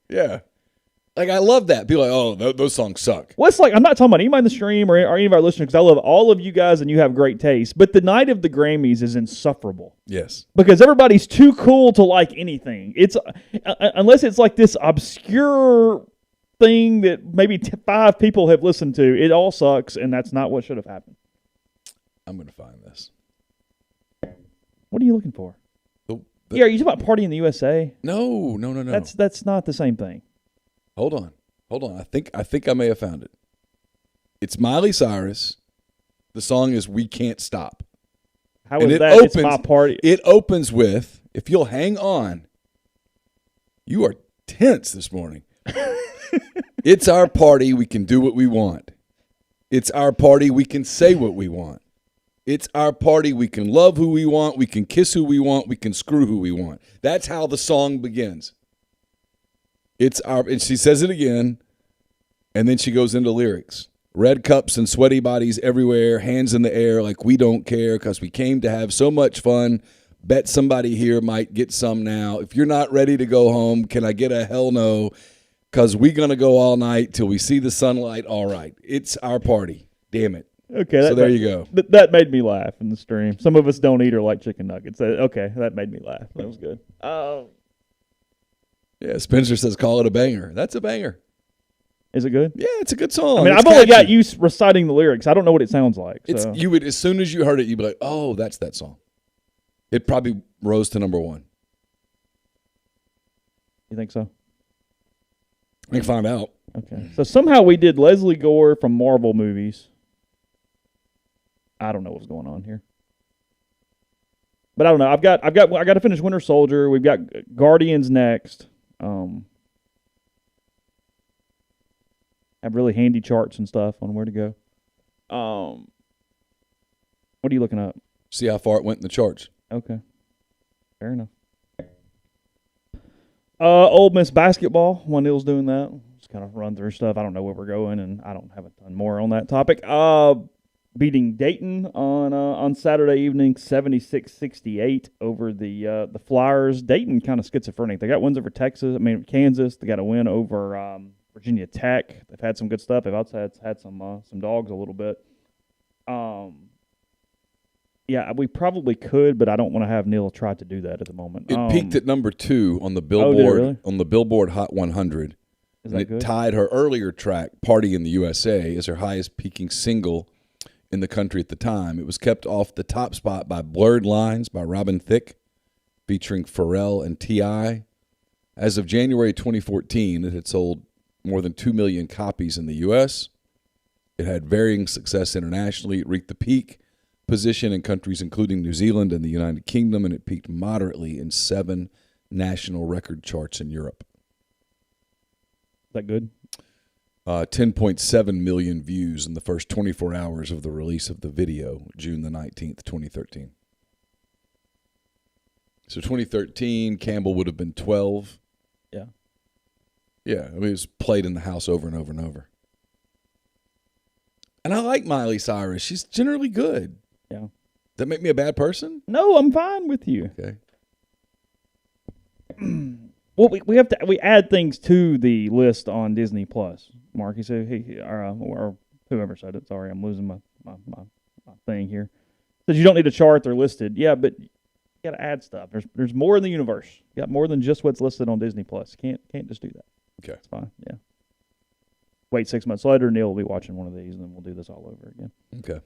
yeah. Like, I love that. People are like, oh, those songs suck. Well, it's like, I'm not talking about anybody in the stream or any of our listeners, because I love all of you guys and you have great taste. But the night of the Grammys is insufferable. Yes. Because everybody's too cool to like anything. It's unless it's like this obscure thing that maybe 5 people have listened to, it all sucks, and that's not what should have happened. I'm going to find this. What are you looking for? Yeah, are you talking about Party in the USA? No. That's not the same thing. Hold on. I think I may have found it. It's Miley Cyrus. The song is "We Can't Stop." How is that? It's my party. It opens with, "If you'll hang on." You are tense this morning. It's our party. We can do what we want. It's our party. We can say what we want. It's our party. We can love who we want. We can kiss who we want. We can screw who we want. That's how the song begins. And she says it again, and then she goes into lyrics. Red cups and sweaty bodies everywhere, hands in the air like we don't care because we came to have so much fun. Bet somebody here might get some now. If you're not ready to go home, can I get a hell no? Because we're going to go all night till we see the sunlight. All right. It's our party. Damn it. Okay. So there you go. That made me laugh in the stream. Some of us don't eat or like chicken nuggets. Okay, that made me laugh. That was good. Yeah, Spencer says call it a banger. That's a banger. Is it good? Yeah, it's a good song. I mean, It's I've only got catchy. you reciting the lyrics. I don't know what it sounds like. So. You would, as soon as you heard it, you'd be like, "Oh, that's that song." It probably rose to number 1. You think so? We can find out. Okay. So somehow we did Leslie Gore from Marvel movies. I don't know what's going on here. But I don't know. I got to finish Winter Soldier. We've got Guardians next. Have really handy charts and stuff on where to go. What are you looking up? See how far it went in the charts. Okay. Fair enough. Ole Miss basketball. While Neal's doing that, just kind of run through stuff. I don't know where we're going, and I don't have a ton more on that topic. Beating Dayton on Saturday evening, 76-68 over the Flyers. Dayton kind of schizophrenic. They got wins over Kansas. They got a win over Virginia Tech. They've had some good stuff. They've also had some dogs a little bit. Yeah, we probably could, but I don't want to have Neal try to do that at the moment. It peaked at number 2 on the Billboard really? on the Billboard Hot 100. Is and that it good? tied her earlier track, Party in the USA, as her highest peaking single in the country at the time. It was kept off the top spot by Blurred Lines by Robin Thicke, featuring Pharrell and T.I. As of January 2014, it had sold more than 2 million copies in the U.S. It had varying success internationally. It reached the peak position in countries including New Zealand and the United Kingdom, and it peaked moderately in 7 national record charts in Europe. Is that good? 10.7 million views in the first 24 hours of the release of the video, June the 19th, 2013. So 2013, Campbell would have been 12. Yeah. Yeah, I mean, it was played in the house over and over and over. And I like Miley Cyrus. She's generally good. Yeah. Does that make me a bad person? No, I'm fine with you. Okay. Well, we add things to the list on Disney Plus. Mark, he said or whoever said it. Sorry, I'm losing my thing here. Says you don't need a chart; they're listed. Yeah, but you got to add stuff. There's more in the universe. You got more than just what's listed on Disney Plus. Can't just do that. Okay, it's fine. Yeah. Wait 6 months later, Neal will be watching one of these, and then we'll do this all over again. Okay.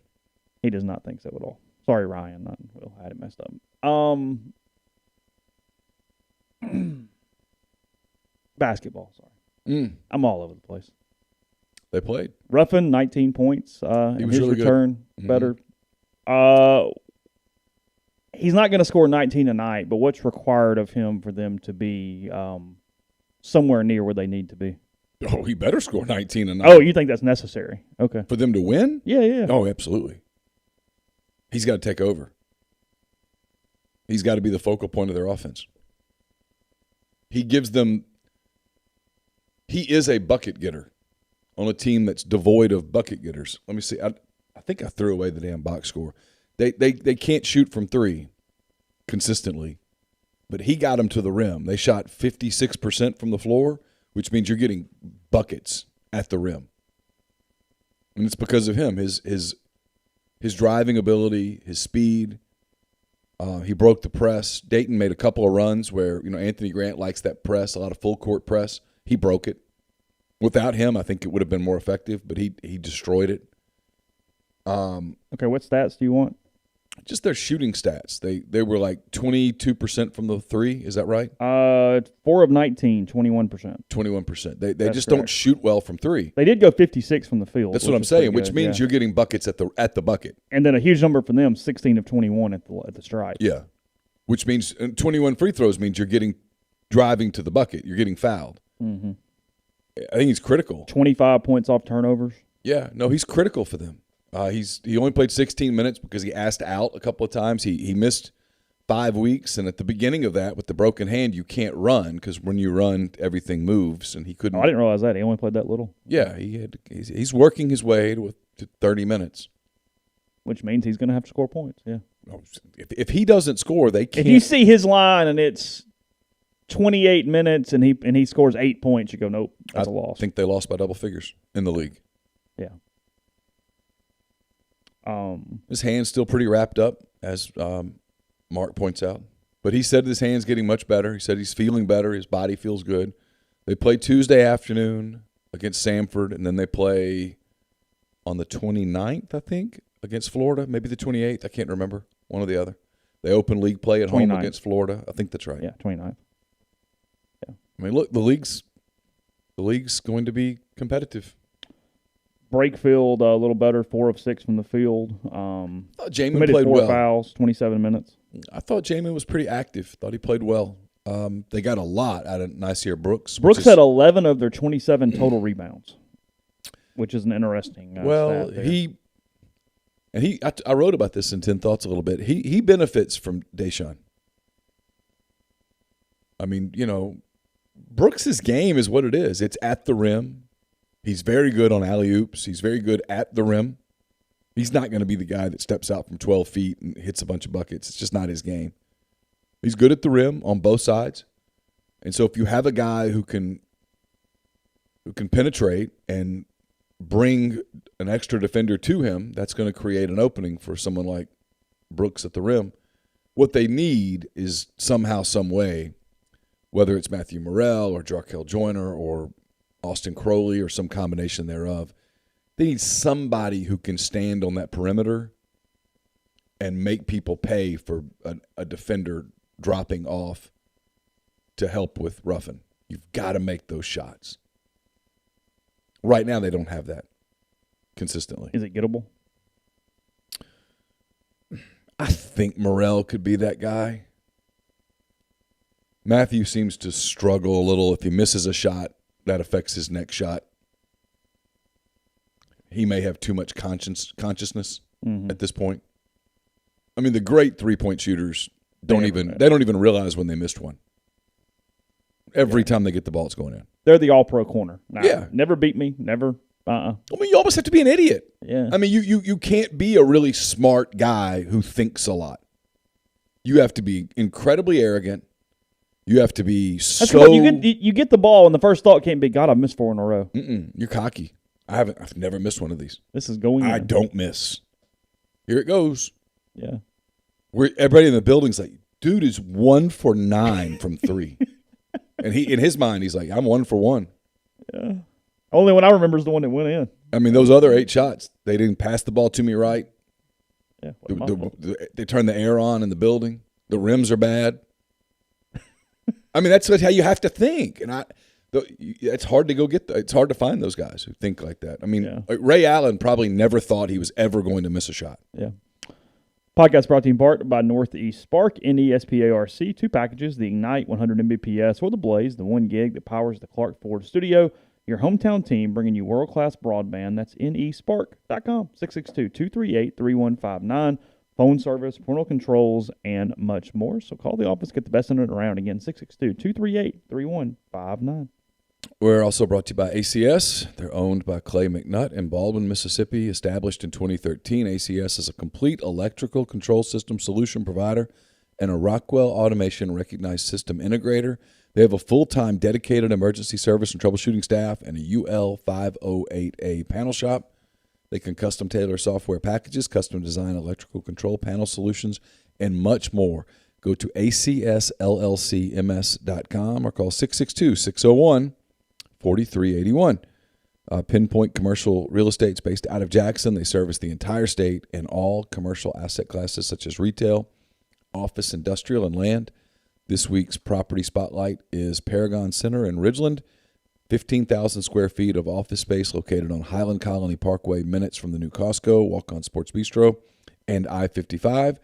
He does not think so at all. Sorry, Ryan. I had it messed up. Basketball, sorry. I'm all over the place. They played. Ruffin, 19 points. He in was his really return, good. Better. He's not going to score 19 tonight, but what's required of him for them to be somewhere near where they need to be? Oh, he better score 19 tonight. Oh, you think that's necessary? Okay. For them to win? Yeah. Oh, absolutely. He's got to take over. He's got to be the focal point of their offense. He gives them – he is a bucket getter on a team that's devoid of bucket getters. Let me see. I think I threw away the damn box score. They can't shoot from 3 consistently, but he got them to the rim. They shot 56% from the floor, which means you're getting buckets at the rim. And it's because of him, his driving ability, his speed. He broke the press. Dayton made a couple of runs where, Anthony Grant likes that press, a lot of full court press. He broke it. Without him, I think it would have been more effective, but he destroyed it. Okay, what stats do you want? Just their shooting stats. They were like 22% from the 3. Is that right? 4 of 19, 21%. 21%. They That's just correct. don't shoot well from 3. They did go 56 from the field. That's what I'm saying, which means you're getting buckets at the bucket. And then a huge number for them, 16 of 21 at the stripe. Yeah, which means 21 free throws means you're getting driving to the bucket. You're getting fouled. Mm-hmm. I think he's critical. 25 points off turnovers. Yeah, no, he's critical for them. He only played 16 minutes because he asked out a couple of times. He missed 5 weeks, and at the beginning of that, with the broken hand, you can't run because when you run, everything moves, and he couldn't. Oh, I didn't realize that. He only played that little. Yeah, he's working his way to 30 minutes. Which means he's going to have to score points, yeah. If he doesn't score, they can't. If you see his line and it's 28 minutes and he scores 8 points, you go, nope, that's a loss. I think they lost by double figures in the league. Yeah. His hand's still pretty wrapped up, as Mark points out. But he said his hand's getting much better. He said he's feeling better. His body feels good. They play Tuesday afternoon. against Samford, and then they play on the 29th, I think, against Florida. Maybe the 28th. I can't remember. One or the other. They open league play at 29th. home against Florida. I think that's right. Yeah, 29th. Yeah. I mean, look, the league's going to be competitive. Break field a little better, 4 of 6 from the field. I thought Jamin committed played 4 well. fouls, 27 minutes. I thought Jamin was pretty active. Thought he played well. They got a lot out of Nasir Brooks. Brooks had 11 of their 27 total rebounds, which is an interesting stat there. I wrote about this in 10 Thoughts a little bit. He benefits from Deshaun. I mean, Brooks's game is what it is. It's at the rim. He's very good on alley-oops. He's very good at the rim. He's not going to be the guy that steps out from 12 feet and hits a bunch of buckets. It's just not his game. He's good at the rim on both sides. And so if you have a guy who can penetrate and bring an extra defender to him, that's going to create an opening for someone like Brooks at the rim. What they need is somehow, some way, whether it's Matthew Morrell or Jarkel Joyner or Austin Crowley or some combination thereof, they need somebody who can stand on that perimeter and make people pay for a defender dropping off to help with Ruffin. You've got to make those shots. Right now, they don't have that consistently. Is it gettable? I think Morrell could be that guy. Matthew seems to struggle a little. If he misses a shot, that affects his next shot. He may have too much consciousness at this point. I mean, the great three-point shooters don't even realize when they missed one. Every time they get the ball, it's going in. They're the all-pro corner. Nah, Yeah. Never beat me. Never. I mean, you almost have to be an idiot. Yeah. I mean, you can't be a really smart guy who thinks a lot. You have to be incredibly arrogant. You have to be you get the ball, and the first thought can't be, God, I've missed 4 in a row. You're cocky. I've never missed one of these. This is going I in. don't miss. Here it goes. Yeah. Everybody in the building's like, dude is 1 for 9 from 3. And in his mind, he's like, I'm 1 for 1. Yeah. Only one I remember is the one that went in. I mean, those other 8 shots, they didn't pass the ball to me right. Yeah. They turned the air on in the building. The rims are bad. I mean, that's how you have to think. And it's hard to it's hard to find those guys who think like that. I mean, Ray Allen probably never thought he was ever going to miss a shot. Yeah. Podcast brought to you in part by Northeast Spark, NESPARC, 2 packages, the Ignite 100 Mbps or the Blaze, the 1 gig that powers the Clark Ford studio. Your hometown team bringing you world-class broadband. That's nespark.com, 662-238-3159. Phone service, parental controls, and much more. So call the office, get the best internet around. Again, 662-238-3159. We're also brought to you by ACS. They're owned by Clay McNutt in Baldwin, Mississippi. Established in 2013, ACS is a complete electrical control system solution provider and a Rockwell Automation recognized system integrator. They have a full-time dedicated emergency service and troubleshooting staff and a UL 508A panel shop. They can custom tailor software packages, custom design electrical control panel solutions, and much more. Go to acsllcms.com or call 662-601-4381. Pinpoint Commercial Real Estate is based out of Jackson. They service the entire state and all commercial asset classes such as retail, office, industrial, and land. This week's property spotlight is Paragon Center in Ridgeland. 15,000 square feet of office space located on Highland Colony Parkway, minutes from the new Costco, Walk-On Sports Bistro, and I-55.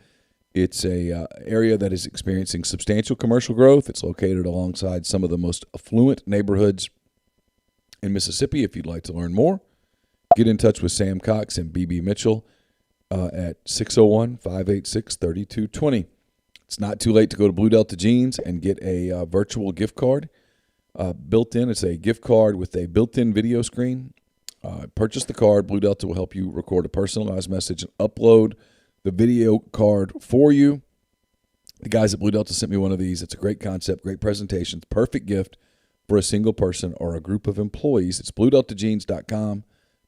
It's a area that is experiencing substantial commercial growth. It's located alongside some of the most affluent neighborhoods in Mississippi. If you'd like to learn more, get in touch with Sam Cox and BB Mitchell at 601-586-3220. It's not too late to go to Blue Delta Jeans and get a virtual gift card. Built in, it's a gift card with a built-in video screen. Purchase the card. Blue Delta will help you record a personalized message and upload the video card for you. The guys at Blue Delta sent me one of these. It's a great concept, great presentation, perfect gift for a single person or a group of employees. It's BlueDeltaJeans.com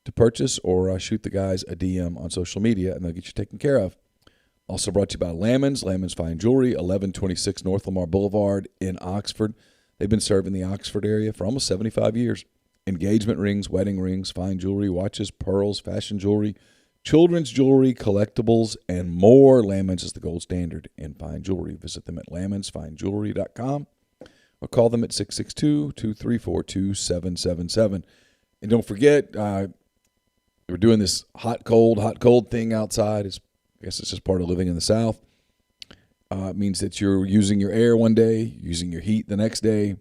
to purchase, or shoot the guys a DM on social media, and they'll get you taken care of. Also brought to you by Lamons Fine Jewelry, 1126 North Lamar Boulevard in Oxford. They've been serving the Oxford area for almost 75 years. engagement rings, wedding rings, fine jewelry, watches, pearls, fashion jewelry, children's jewelry, collectibles, and more. Lamons is the gold standard in fine jewelry. Visit them at lamonsfinejewelry.com or call them at 662-234-2777. And don't forget, we're doing this hot, cold thing outside. I guess it's just part of living in the South. It means that you're using your air one day, using your heat the next day.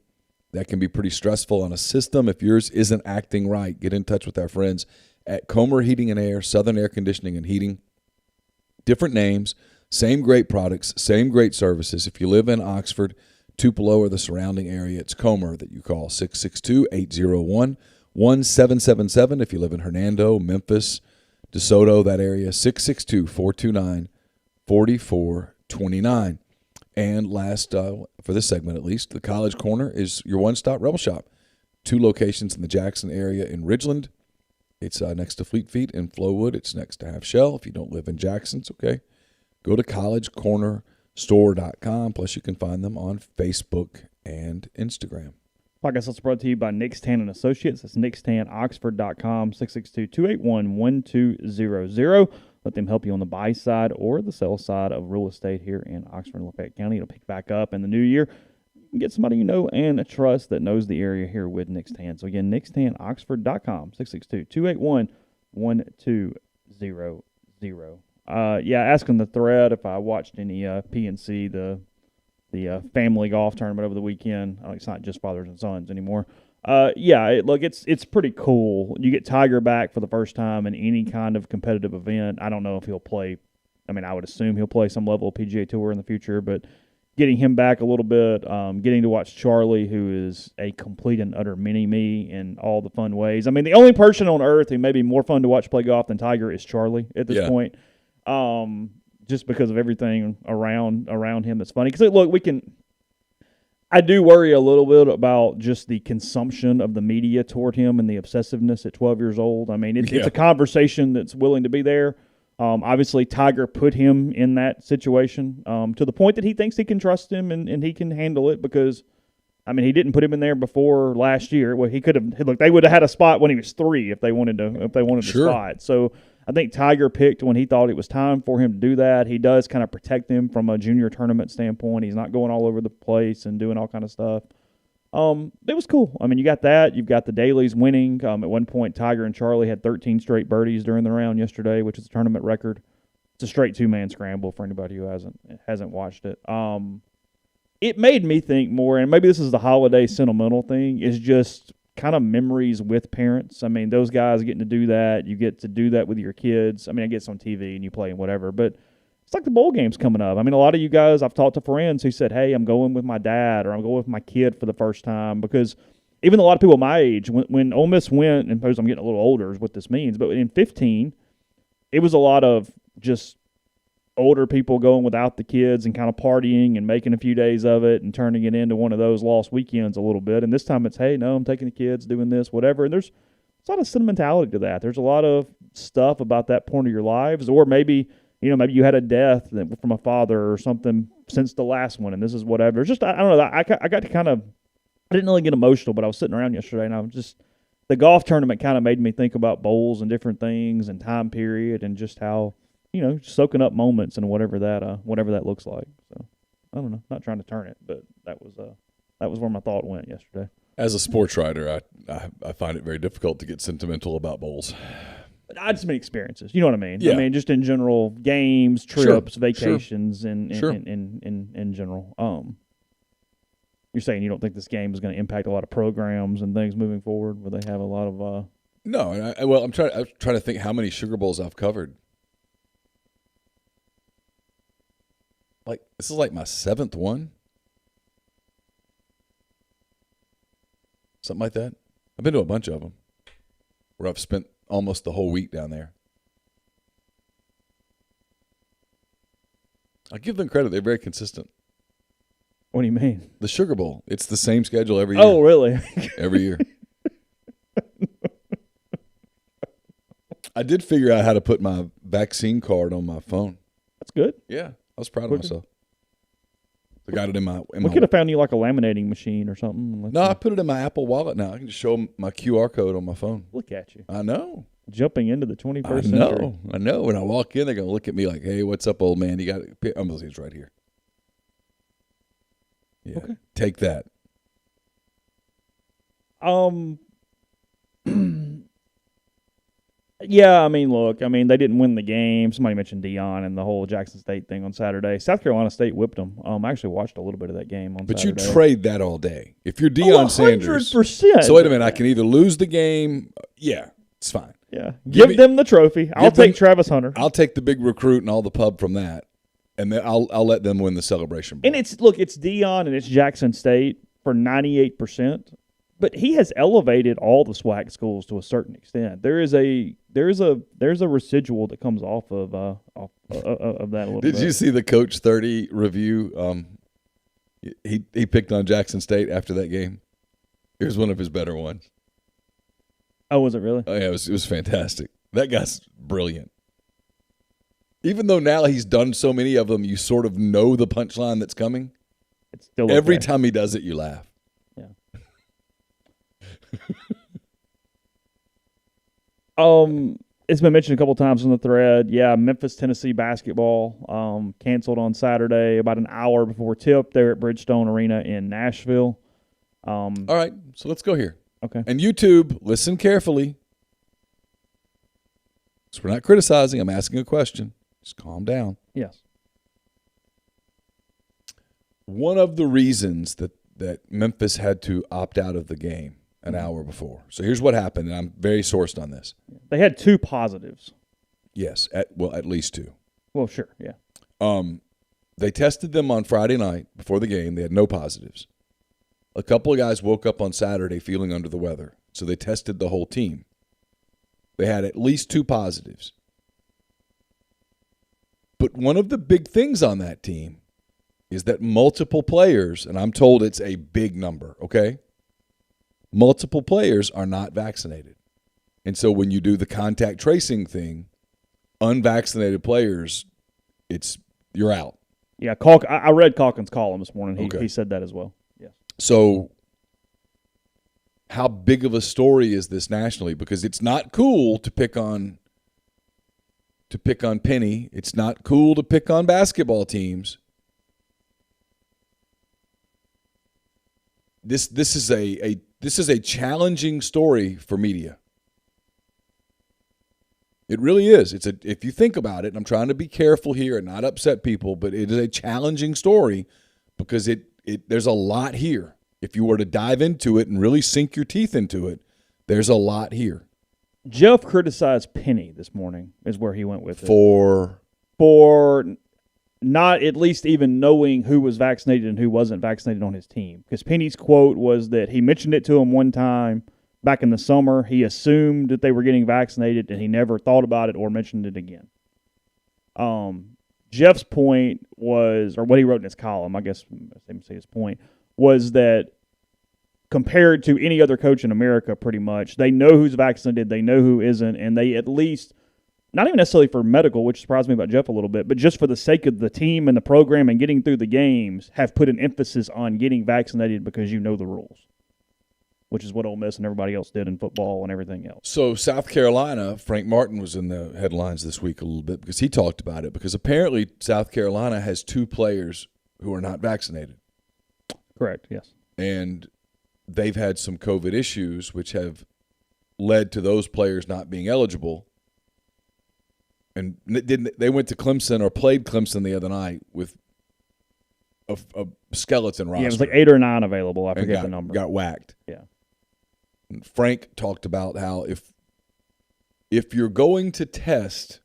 That can be pretty stressful on a system. If yours isn't acting right, get in touch with our friends at Comer Heating and Air, Southern Air Conditioning and Heating. Different names, same great products, same great services. If you live in Oxford, Tupelo, or the surrounding area, it's Comer that you call 662-801-1777. If you live in Hernando, Memphis, DeSoto, that area, 662-429-4429. And last, for this segment at least, the College Corner is your one-stop Rebel Shop. 2 locations in the Jackson area in Ridgeland. It's next to Fleet Feet in Flowood. It's next to Half Shell. If you don't live in Jackson, it's okay. Go to collegecornerstore.com. Plus, you can find them on Facebook and Instagram. Podcast is brought to you by Nick Stan and Associates. That's nickstanoxford.com, 662-281-1200. Let them help you on the buy side or the sell side of real estate here in Oxford and Lafayette County. It'll pick back up in the new year. You can get somebody you know and trust that knows the area here with Nick Stan. So again, nickstanoxford.com, 662-281-1200. Asking the thread if I watched any PNC, the family golf tournament over the weekend. It's not just fathers and sons anymore. It's pretty cool. You get Tiger back for the first time in any kind of competitive event. I don't know if he'll play. I would assume he'll play some level of PGA Tour in the future, but getting him back a little bit, getting to watch Charlie, who is a complete and utter mini-me in all the fun ways. The only person on earth who may be more fun to watch play golf than Tiger is Charlie at this point. Just because of everything around him that's funny. Because, look, I do worry a little bit about just the consumption of the media toward him and the obsessiveness at 12 years old. It's a conversation that's willing to be there. Obviously, Tiger put him in that situation to the point that he thinks he can trust him and he can handle it because, he didn't put him in there before last year. Well, he could have. Look, they would have had a spot when he was 3 if they wanted to spot. So I think Tiger picked when he thought it was time for him to do that. He does kind of protect him from a junior tournament standpoint. He's not going all over the place and doing all kind of stuff. It was cool. You got that. You've got the dailies winning. At one point, Tiger and Charlie had 13 straight birdies during the round yesterday, which is a tournament record. It's a straight 2-man scramble for anybody who hasn't watched it. It made me think more, and maybe this is the holiday sentimental thing, is just kind of memories with parents. Those guys getting to do that. You get to do that with your kids. I guess on TV and you play and whatever, but it's like the bowl game's coming up. A lot of you guys, I've talked to friends who said, hey, I'm going with my dad or I'm going with my kid for the first time because even a lot of people my age, when Ole Miss went, and suppose I'm getting a little older is what this means, but in 2015, it was a lot of just older people going without the kids and kind of partying and making a few days of it and turning it into one of those lost weekends a little bit. And this time it's, hey, no, I'm taking the kids, doing this, whatever. And there's a lot of sentimentality to that. There's a lot of stuff about that point of your lives, or maybe you had a death from a father or something since the last one, and this is whatever. It's just, I don't know. I got to kind of, I didn't really get emotional, but I was sitting around yesterday, and I was just, the golf tournament kind of made me think about bowls and different things and time period and just how, soaking up moments and whatever that looks like. So I don't know. Not trying to turn it, but that was where my thought went yesterday. As a sports writer, I find it very difficult to get sentimental about bowls. I just mean experiences. You know what I mean? Yeah. Just in general, games, trips, vacations, Sure. in general. You're saying you don't think this game is going to impact a lot of programs and things moving forward, where they have a lot of. No, I'm trying to think how many Sugar Bowls I've covered. This is like my 7th one, something like that. I've been to a bunch of them where I've spent almost the whole week down there. I give them credit; they're very consistent. What do you mean? The Sugar Bowl. It's the same schedule every year. Oh, really? Every year. I did figure out how to put my vaccine card on my phone. That's good. Yeah, I was proud of myself. I got it in my. We could have found you like a laminating machine or something. No, I put it in my Apple Wallet now. I can just show them my QR code on my phone. Look at you. I know. Jumping into the 21st century. I know. When I walk in, they're going to look at me like, hey, what's up, old man? You got it. I'm going to say it's right here. Yeah. Okay. Take that. Yeah, I mean, look, they didn't win the game. Somebody mentioned Deion and the whole Jackson State thing on Saturday. South Carolina State whipped them. I actually watched a little bit of that game on Saturday. But you trade that all day. If you're Deion Sanders. 100%. So wait a minute. I can either lose the game. Yeah, it's fine. Yeah. Give them the trophy. I'll take Travis Hunter. I'll take the big recruit and all the pub from that. And then I'll let them win the celebration bowl. And it's Deion and it's Jackson State for 98%. But he has elevated all the SWAC schools to a certain extent. There's a residual that comes off of that a little bit. Did you see the Coach 30 review? He picked on Jackson State after that game. It was one of his better ones. Oh, was it really? Oh yeah, it was fantastic. That guy's brilliant. Even though now he's done so many of them, you sort of know the punchline that's coming. It's still every time he does it, you laugh. It's been mentioned a couple times on the thread. Yeah, Memphis, Tennessee basketball canceled on Saturday about an hour before tip there at Bridgestone Arena in Nashville. All right, so let's go here. Okay. And YouTube, listen carefully. So we're not criticizing. I'm asking a question. Just calm down. Yes. One of the reasons that Memphis had to opt out of the game an hour before. So here's what happened, and I'm very sourced on this. They had 2 positives. Yes, at least 2. Well, sure, yeah. They tested them on Friday night before the game. They had no positives. A couple of guys woke up on Saturday feeling under the weather, so they tested the whole team. They had at least 2 positives. But one of the big things on that team is that multiple players, and I'm told it's a big number, okay? Multiple players are not vaccinated. And so when you do the contact tracing thing, unvaccinated players, you're out. Yeah, I read Calkins' column this morning. He said that as well. Yes. So how big of a story is this nationally? Because it's not cool to pick on Penny. It's not cool to pick on basketball teams. This is a challenging story for media. It really is. If you think about it, and I'm trying to be careful here and not upset people, but it is a challenging story because there's a lot here. If you were to dive into it and really sink your teeth into it, there's a lot here. Jeff criticized Penny this morning is where he went with it. For not at least even knowing who was vaccinated and who wasn't vaccinated on his team. Because Penny's quote was that he mentioned it to him one time back in the summer. He assumed that they were getting vaccinated, and he never thought about it or mentioned it again. Jeff's point was, or what he wrote in his column, I guess let me say his point, was that compared to any other coach in America, pretty much, they know who's vaccinated, they know who isn't, and they at least, not even necessarily for medical, which surprised me about Jeff a little bit, but just for the sake of the team and the program and getting through the games, have put an emphasis on getting vaccinated because you know the rules, which is what Ole Miss and everybody else did in football and everything else. So South Carolina, Frank Martin was in the headlines this week a little bit because he talked about it, because apparently South Carolina has 2 players who are not vaccinated. Correct, yes. And they've had some COVID issues which have led to those players not being eligible. And they went to Clemson or played Clemson the other night with a skeleton roster. Yeah, it was like 8 or 9 available. I forget the number. Got whacked. Yeah. And Frank talked about how if you're going to test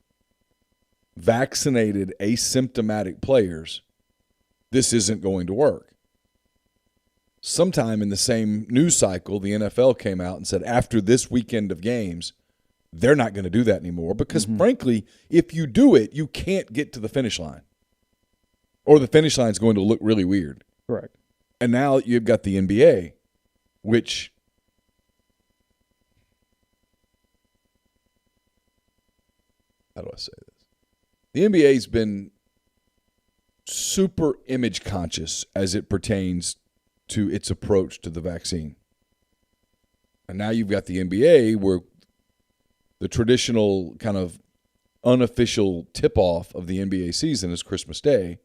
vaccinated asymptomatic players, this isn't going to work. Sometime in the same news cycle, the NFL came out and said after this weekend of games, they're not going to do that anymore because, frankly, if you do it, you can't get to the finish line. Or the finish line is going to look really weird. Correct. And now you've got the NBA, which – how do I say this? The NBA's been super image conscious as it pertains to its approach to the vaccine. And now you've got the NBA where the traditional kind of unofficial tip-off of the NBA season is Christmas Day,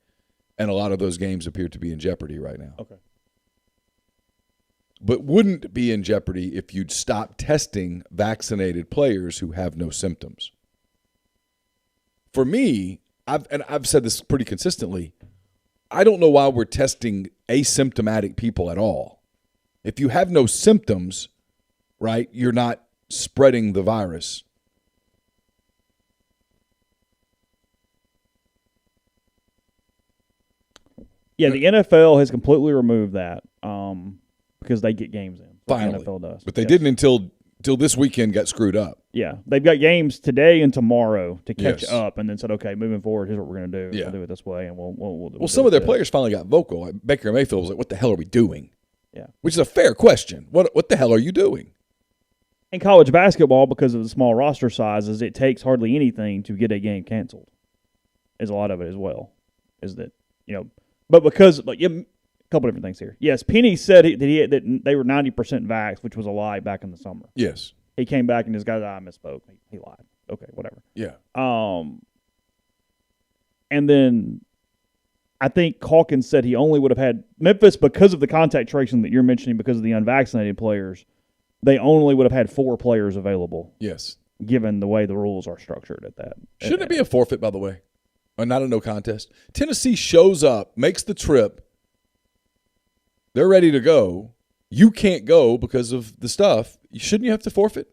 and a lot of those games appear to be in jeopardy right now. Okay. But wouldn't be in jeopardy if you'd stop testing vaccinated players who have no symptoms. For me, I've said this pretty consistently, I don't know why we're testing asymptomatic people at all. If you have no symptoms, right, you're not spreading the virus. Yeah, the NFL has completely removed that because they get games in. Finally. The NFL does. But they didn't until this weekend got screwed up. Yeah, they've got games today and tomorrow to catch Yes. up, and then said, okay, moving forward, here's what we're going to do. Yeah. We'll do it this way, and we'll do Some of their this. players finally got vocal. Like Baker Mayfield was like, what the hell are we doing? Yeah. Which is a fair question. What the hell are you doing? In college basketball, because of the small roster sizes, it takes hardly anything to get a game canceled. Is a lot of it as well. Is that, but because a couple different things here. Yes, Penny said that they were 90% vaxxed, which was a lie back in the summer. Yes. He came back and his guy, I misspoke. He lied. Okay, whatever. Yeah. And then I think Calkins said he only would have had Memphis because of the contact tracing that you're mentioning because of the unvaccinated players. They only would have had 4 players available. Yes. Given the way the rules are structured at that. Shouldn't it be a forfeit, by the way? Or not a no contest? Tennessee shows up, makes the trip. They're ready to go. You can't go because of the stuff. Shouldn't you have to forfeit?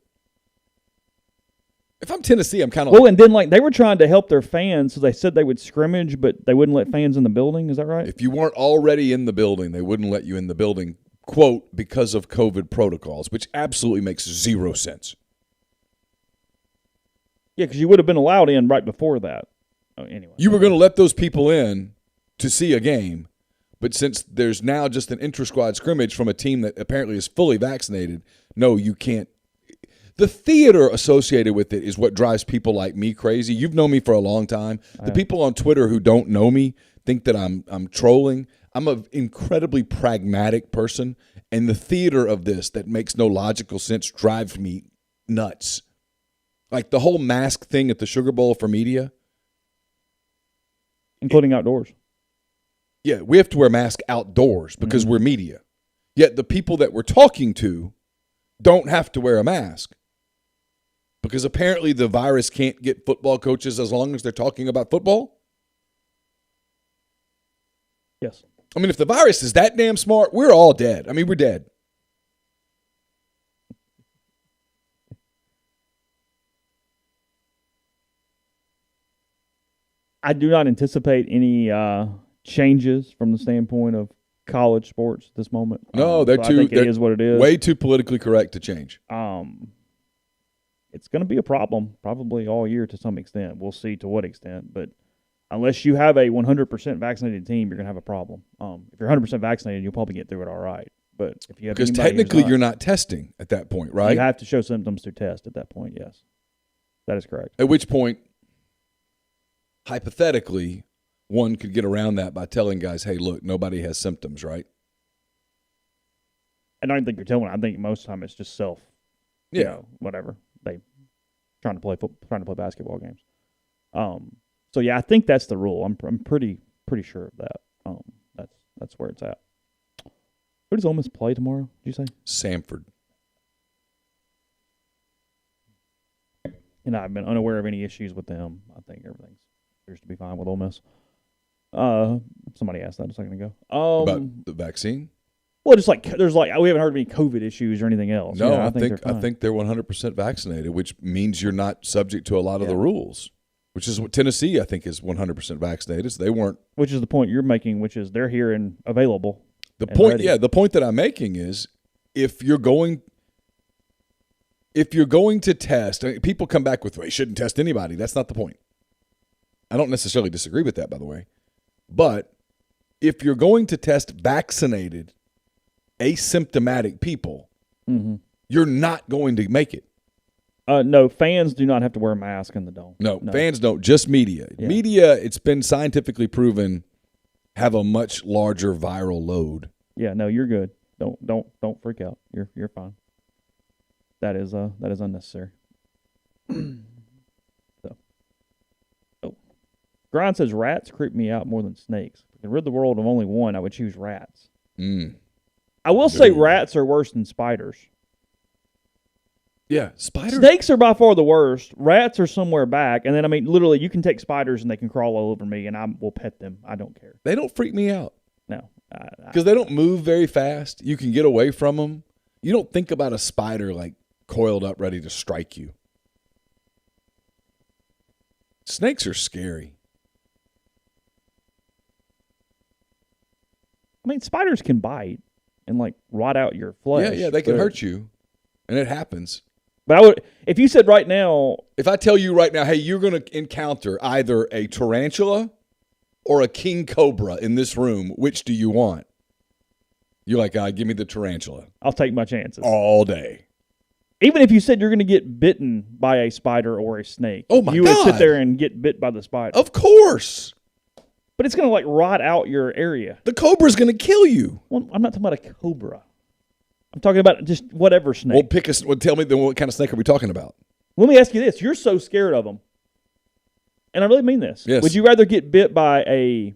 If I'm Tennessee, I'm kind of and then they were trying to help their fans, so they said they would scrimmage, but they wouldn't let fans in the building. Is that right? If you weren't already in the building, they wouldn't let you in the building, quote, because of COVID protocols, which absolutely makes zero sense. Yeah, because you would have been allowed in right before that. Oh, anyway. You were going to let those people in to see a game, but since there's now just an intra-squad scrimmage from a team that apparently is fully vaccinated, no, you can't. The theater associated with it is what drives people like me crazy. You've known me for a long time. The people on Twitter who don't know me think that I'm trolling. I'm an incredibly pragmatic person, and the theater of this that makes no logical sense drives me nuts. Like the whole mask thing at the Sugar Bowl for media. Including outdoors. Yeah, we have to wear masks outdoors because we're media. Yet the people that we're talking to don't have to wear a mask because apparently the virus can't get football coaches as long as they're talking about football. Yes. I mean, if the virus is that damn smart, we're all dead. I mean, we're dead. I do not anticipate any changes from the standpoint of college sports at this moment. No, I think it is what it is. Way too politically correct to change. It's going to be a problem probably all year to some extent. We'll see to what extent, but unless you have a 100% vaccinated team, you're going to have a problem. If you're 100% vaccinated, you'll probably get through it all right. But if you have because anybody technically who's not, you're not testing at that point, right? you have to show symptoms to test at that point. Yes, that is correct. At which point, hypothetically, one could get around that by telling guys, "Hey, look, nobody has symptoms, right?" And I don't think you're telling. I think most of the time it's just self. Whatever they trying to play basketball games. So yeah, I think that's the rule. I'm pretty sure of that. That's where it's at. Who does Ole Miss play tomorrow? Did you say? Samford. And I've been unaware of any issues with them. I think everything appears to be fine with Ole Miss. Somebody asked that a second ago. About the vaccine? Well, just we haven't heard of any COVID issues or anything else. No, Yeah, I think they're 100% vaccinated, which means you're not subject to a lot of the rules. Which is what Tennessee, I think, is 100% vaccinated. So they weren't. Which is the point you're making, which is they're here and available. The point that I'm making is if you're going to test, people come back with, well, you shouldn't test anybody. That's not the point. I don't necessarily disagree with that, by the way. But if you're going to test vaccinated, asymptomatic people, you're not going to make it. No, fans do not have to wear a mask in the dome. No, fans don't. Just media. Yeah. Media, it's been scientifically proven, have a much larger viral load. Yeah, no, you're good. Don't freak out. You're fine. That is unnecessary. So, Grind says rats creep me out more than snakes. If I could rid the world of only one, I would choose rats. I will say rats are worse than spiders. Yeah, spiders. Snakes are by far the worst. Rats are somewhere back, and then literally, you can take spiders and they can crawl all over me, and I will pet them. I don't care. They don't freak me out. No, because they don't move very fast. You can get away from them. You don't think about a spider like coiled up, ready to strike you. Snakes are scary. Spiders can bite and rot out your flesh. Yeah, they can hurt you, and it happens. But if you said right now, if I tell you right now, hey, you're going to encounter either a tarantula or a king cobra in this room, which do you want? You're like, give me the tarantula. I'll take my chances all day. Even if you said you're going to get bitten by a spider or a snake, oh my God, you would sit there and get bit by the spider. Of course. But it's going to rot out your area. The cobra's going to kill you. Well, I'm not talking about a cobra. I'm talking about just whatever snake. Well, tell me then what kind of snake are we talking about? Let me ask you this. You're so scared of them. And I really mean this. Yes. Would you rather get bit by a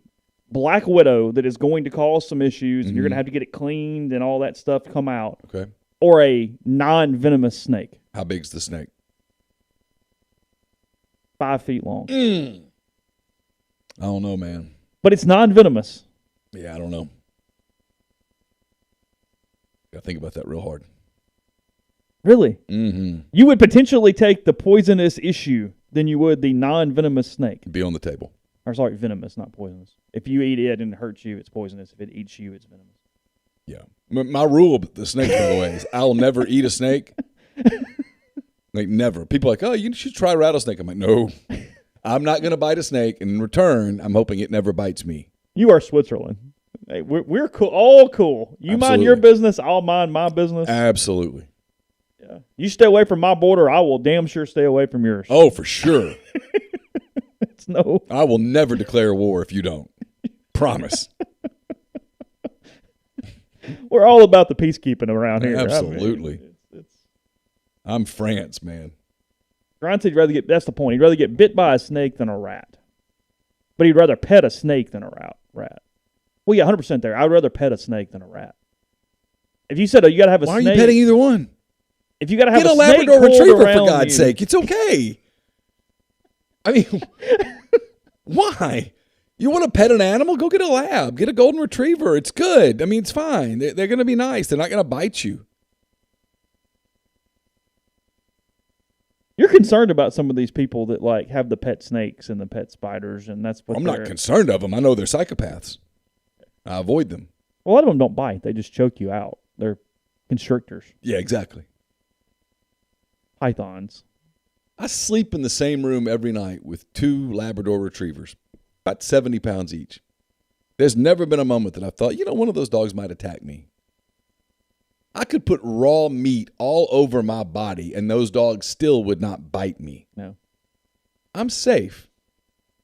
black widow that is going to cause some issues and you're going to have to get it cleaned and all that stuff come out? Okay. Or a non-venomous snake? How big's the snake? 5 feet long. I don't know, man. But it's non-venomous. Yeah, I don't know. Got to think about that real hard. Really? Mm-hmm. You would potentially take the poisonous issue than you would the non-venomous snake. Be on the table. Or sorry, venomous, not poisonous. If you eat it and it hurts you, it's poisonous. If it eats you, it's venomous. Yeah. My rule with the snakes, by the way, is I'll never eat a snake. Never. People are like, oh, you should try rattlesnake. I'm like, no. I'm not going to bite a snake. And in return, I'm hoping it never bites me. You are Switzerland. Hey, we're cool, all cool. You Absolutely. Mind your business, I'll mind my business. Absolutely. Yeah. You stay away from my border, I will damn sure stay away from yours. Oh, for sure. I will never declare war if you don't. Promise. We're all about the peacekeeping around here. Absolutely. I'm France, man. Grind said that's the point. He'd rather get bit by a snake than a rat. But he'd rather pet a snake than a rat. Well, yeah, 100% there. I'd rather pet a snake than a rat. If you said, you got to have a snake. Why are you petting either one? If you got to have Get a snake Labrador Retriever, for around God's sake. It's okay. I mean, why? You want to pet an animal? Go get a lab. Get a golden retriever. It's good. I mean, it's fine. They're going to be nice. They're not going to bite you. You're concerned about some of these people that have the pet snakes and the pet spiders, and that's what I'm not concerned of them. I know they're psychopaths. I avoid them. Well, a lot of them don't bite. They just choke you out. They're constrictors. Yeah, exactly. Pythons. I sleep in the same room every night with 2 Labrador Retrievers, about 70 pounds each. There's never been a moment that I've thought, one of those dogs might attack me. I could put raw meat all over my body, and those dogs still would not bite me. No. I'm safe.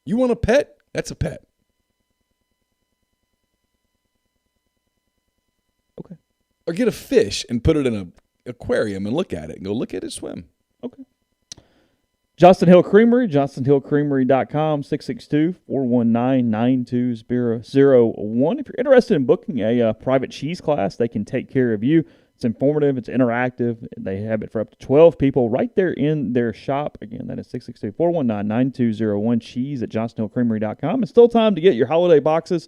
You want a pet? That's a pet. Okay. Or get a fish and put it in an aquarium and look at it and go look at it swim. Okay. Johnston Hill Creamery, johnstonhillcreamery.com, 662-419-9201. If you're interested in booking a private cheese class, they can take care of you. It's informative. It's interactive. They have it for up to 12 people right there in their shop. Again, that is 662-419-9201, cheese at johnstonhillcreamery.com. It's still time to get your holiday boxes.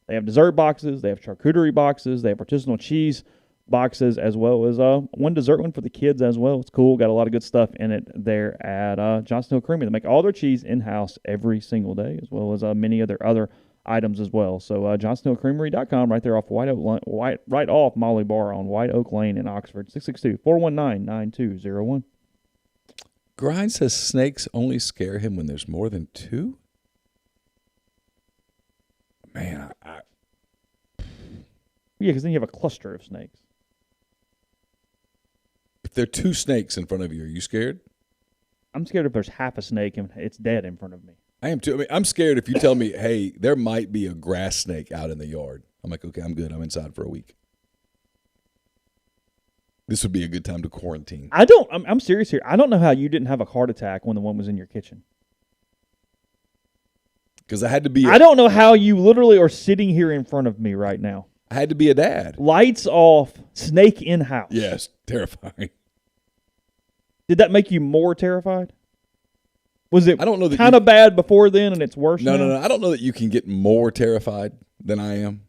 They have dessert boxes. They have charcuterie boxes. They have artisanal cheese boxes, as well as one dessert one for the kids as well. It's cool. Got a lot of good stuff in it there at Johnston Hill Creamery. They make all their cheese in-house every single day, as well as many of their other items as well. So johnstonhillcreamery.com, right there off right off Molly Bar on White Oak Lane in Oxford. 662-419-9201. Grind says snakes only scare him when there's more than 2. Man, yeah, because then you have a cluster of snakes. If there are 2 snakes in front of you, are you scared? I'm scared if there's half a snake and it's dead in front of me. I am too. I mean, I'm scared if you tell me, hey, there might be a grass snake out in the yard. I'm like, okay, I'm good. I'm inside for a week. This would be a good time to quarantine. I'm serious here. I don't know how you didn't have a heart attack when the one was in your kitchen. Because I had to be. I don't know how you literally are sitting here in front of me right now. I had to be a dad. Lights off, snake in house. Yes, terrifying. Did that make you more terrified? Was it I don't know that kind of bad before then and it's worse now? No. I don't know that you can get more terrified than I am.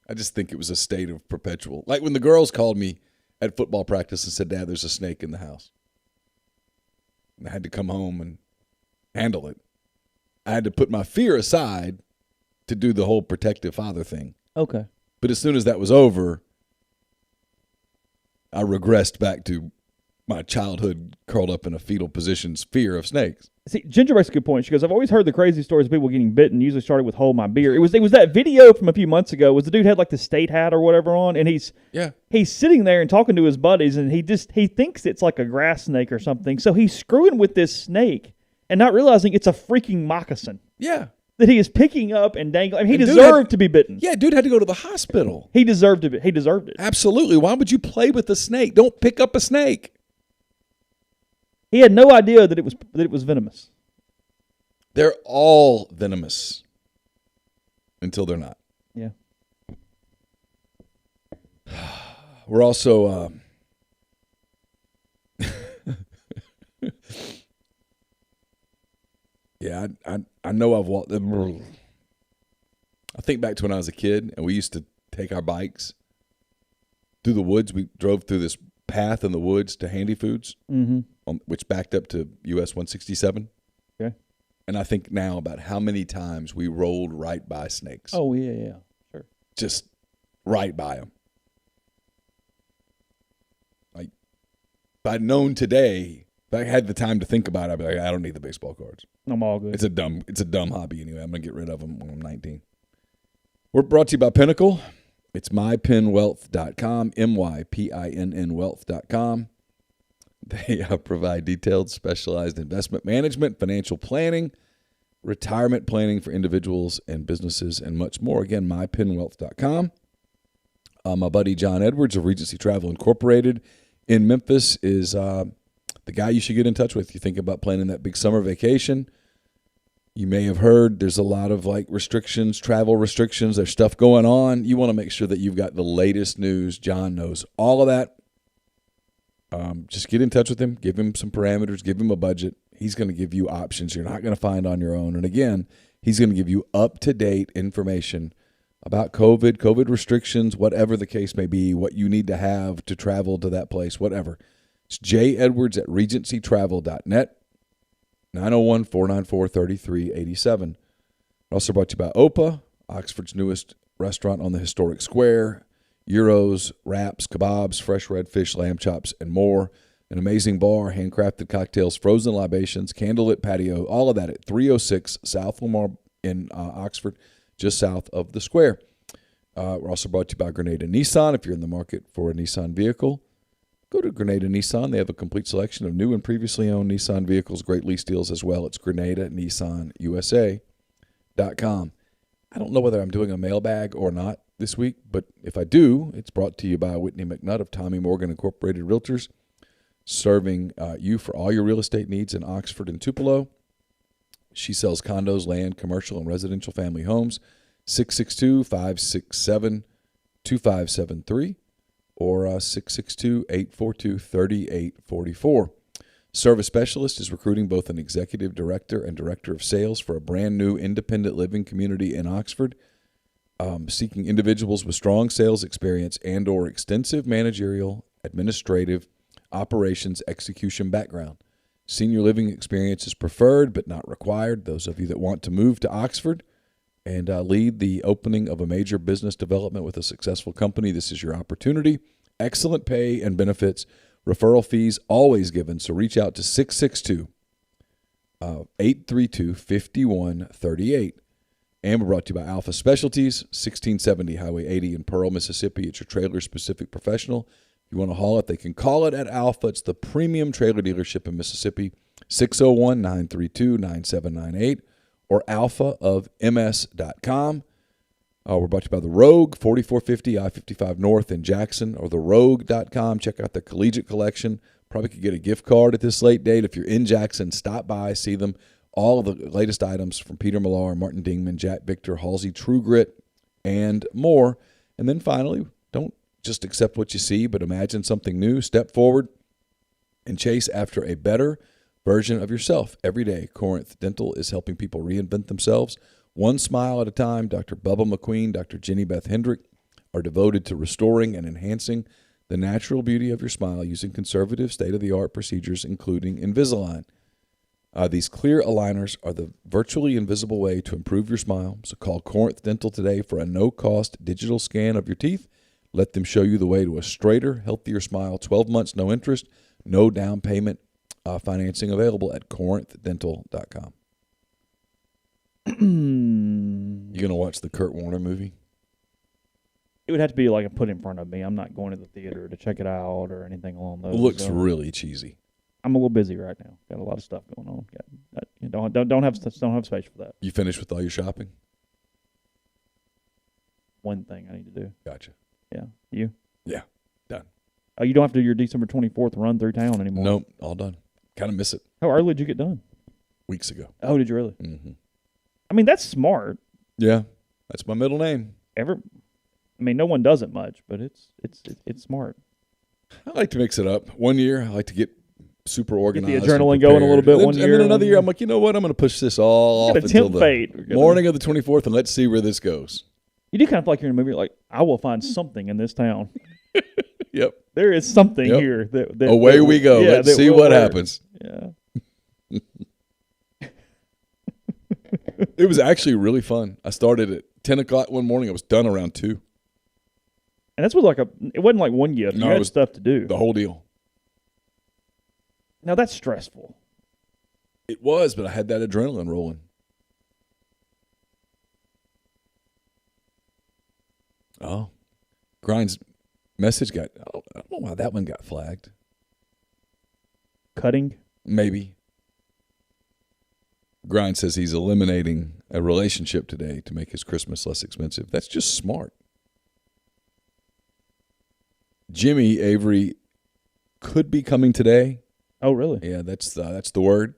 I just think it was a state of perpetual. Like when the girls called me at football practice and said, Dad, there's a snake in the house. And I had to come home and handle it. I had to put my fear aside to do the whole protective father thing. Okay. But as soon as that was over, I regressed back to my childhood curled up in a fetal position's fear of snakes. See, Ginger makes a good point. She goes, I've always heard the crazy stories of people getting bitten, usually started with hold my beer. It was that video from a few months ago was the dude had like the state hat or whatever on, and he's sitting there and talking to his buddies, and he thinks it's like a grass snake or something. So he's screwing with this snake and not realizing it's a freaking moccasin. Yeah. That he is picking up and dangling. I mean, he deserved to be bitten. Yeah, dude had to go to the hospital. He deserved it. He deserved it. Absolutely. Why would you play with the snake? Don't pick up a snake. He had no idea that it was venomous. They're all venomous until they're not. Yeah. We're also yeah, I know I've walked. I think back to when I was a kid and we used to take our bikes through the woods. We drove through this path in the woods to Handy Foods, which backed up to US 167. Okay. And I think now about how many times we rolled right by snakes. Oh, yeah, sure. Just right by them. Like, if I'd known today, if I had the time to think about it, I'd be like, I don't need the baseball cards. I'm all good. It's a dumb hobby anyway. I'm going to get rid of them when I'm 19. We're brought to you by Pinnacle. It's mypinwealth.com, MYPINN wealth.com. They provide detailed, specialized investment management, financial planning, retirement planning for individuals and businesses, and much more. Again, mypinwealth.com. My buddy John Edwards of Regency Travel Incorporated in Memphis is the guy you should get in touch with. You think about planning that big summer vacation. You may have heard there's a lot of restrictions, travel restrictions. There's stuff going on. You want to make sure that you've got the latest news. John knows all of that. Just get in touch with him. Give him some parameters. Give him a budget. He's going to give you options you're not going to find on your own. And again, he's going to give you up-to-date information about COVID restrictions, whatever the case may be, what you need to have to travel to that place, whatever. It's J. Edwards at regencytravel.net. 901-494-3387. Also brought to you by Opa, Oxford's newest restaurant on the historic square. Gyros, wraps, kebabs, fresh red fish, lamb chops, and more. An amazing bar, handcrafted cocktails, frozen libations, candlelit patio, all of that at 306 South Lamar in Oxford, just south of the square. We're also brought to you by Grenada Nissan. If you're in the market for a Nissan vehicle, go to Grenada Nissan. They have a complete selection of new and previously owned Nissan vehicles, great lease deals as well. It's GrenadaNissanUSA.com. I don't know whether I'm doing a mailbag or not this week, but if I do, it's brought to you by Whitney McNutt of Tommy Morgan Incorporated Realtors, serving you for all your real estate needs in Oxford and Tupelo. She sells condos, land, commercial, and residential family homes. 662-567-2573 or 662-842-3844. Service Specialist is recruiting both an executive director and director of sales for a brand new independent living community in Oxford, seeking individuals with strong sales experience and or extensive managerial, administrative, operations, execution background. Senior living experience is preferred but not required. Those of you that want to move to Oxford and lead the opening of a major business development with a successful company, this is your opportunity. Excellent pay and benefits. Referral fees always given, so reach out to 662-832-5138. And we're brought to you by Alpha Specialties, 1670 Highway 80 in Pearl, Mississippi. It's your trailer-specific professional. If you want to haul it, they can call it at Alpha. It's the premium trailer dealership in Mississippi. 601-932-9798, or alphaofms.com. We're brought to you by The Rogue, 4450 I-55 North in Jackson, or therogue.com. Check out the collegiate collection. Probably could get a gift card at this late date. If you're in Jackson, stop by, see them. All of the latest items from Peter Millar, Martin Dingman, Jack Victor, Halsey, True Grit, and more. And then finally, don't just accept what you see, but imagine something new. Step forward and chase after a better version of yourself every day. Corinth Dental is helping people reinvent themselves one smile at a time. Dr. Bubba McQueen, Dr. Jenny Beth Hendrick are devoted to restoring and enhancing the natural beauty of your smile using conservative, state-of-the-art procedures, including Invisalign. These clear aligners are the virtually invisible way to improve your smile. So call Corinth Dental today for a no-cost digital scan of your teeth. Let them show you the way to a straighter, healthier smile. 12 months, no interest, no down payment. Financing available at corinthdental.com. You going to watch the Kurt Warner movie? It would have to be like a put in front of me. I'm not going to the theater to check it out or anything along those. It looks really cheesy. I'm a little busy right now. Got a lot of stuff going on. Don't have space for that. You finished with all your shopping? One thing I need to do. Gotcha. Yeah. You? Yeah. Done. Oh, you don't have to do your December 24th run through town anymore? Nope. All done. Kind of miss it. How early did you get done? Weeks ago. Oh, did you really? Mm-hmm. I mean, that's smart. Yeah. That's my middle name. No one does it much, but it's smart. I like to mix it up. One year, I like to get super organized. Get the adrenaline going a little bit one year. And then another year, I'm like, you know what? I'm going to push this all off until the morning of the 24th, and let's see where this goes. You do kind of feel like you're in a movie. Like, I will find something in this town. Yep. There is something here. That away we go. Yeah, let's see what happens. Yeah. It was actually really fun. I started at 10 o'clock one morning. I was done around 2. And that's what it wasn't like one gift. No, you had stuff to do. The whole deal. Now, that's stressful. It was, but I had that adrenaline rolling. Oh. Grind's message I don't know why that one got flagged. Cutting? Maybe. Grind says he's eliminating a relationship today to make his Christmas less expensive. That's just smart. Jimmy Avery could be coming today. Oh, really? Yeah, that's the word.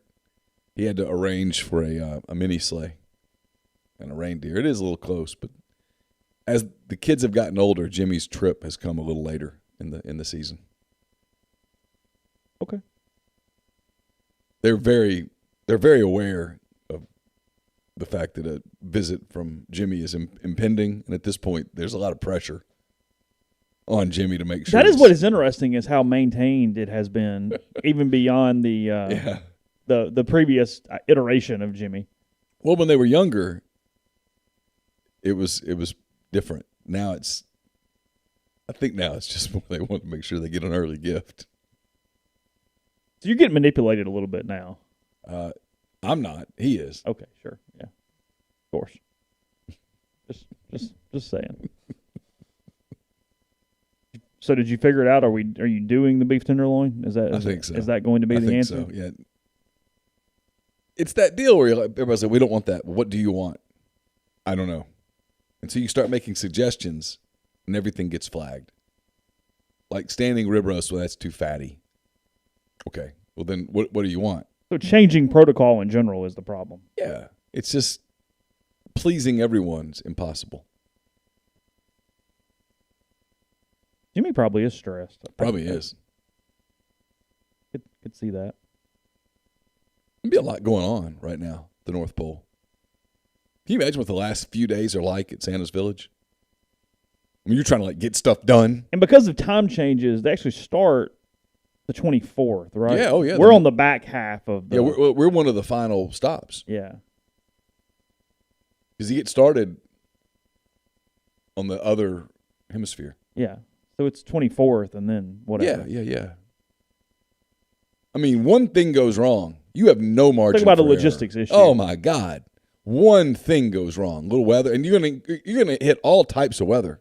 He had to arrange for a mini sleigh and a reindeer. It is a little close, but as the kids have gotten older, Jimmy's trip has come a little later in the season. Okay. They're very aware of the fact that a visit from Jimmy is impending, and at this point, there's a lot of pressure on Jimmy to make sure. That is what is interesting, is how maintained it has been, even beyond the previous iteration of Jimmy. Well, when they were younger, it was different. I think now it's just more they want to make sure they get an early gift. So you're getting manipulated a little bit now. I'm not. He is. Okay, sure, yeah, of course. Just saying. So did you figure it out? Are you doing the beef tenderloin? I think so. Is that going to be the answer? So, yeah. It's that deal where everybody's like, we don't want that. What do you want? I don't know. And so you start making suggestions, and everything gets flagged. Like standing rib roast, well, that's too fatty. Okay, well then what do you want? So changing protocol in general is the problem. Yeah, it's just pleasing everyone's impossible. Jimmy probably is stressed. Probably is. Could see that. There'd be a lot going on right now, the North Pole. Can you imagine what the last few days are like at Santa's Village? I mean, you're trying to get stuff done. And because of time changes, they actually start the 24th, right? Yeah, oh yeah. We're on the back half of the... Yeah, we're one of the final stops. Yeah. Because you get started on the other hemisphere. Yeah. So it's 24th and then whatever. Yeah. I mean, one thing goes wrong. You have no margin Think about for a logistics error. issue. Oh, my God. One thing goes wrong. Little weather. And you're gonna hit all types of weather.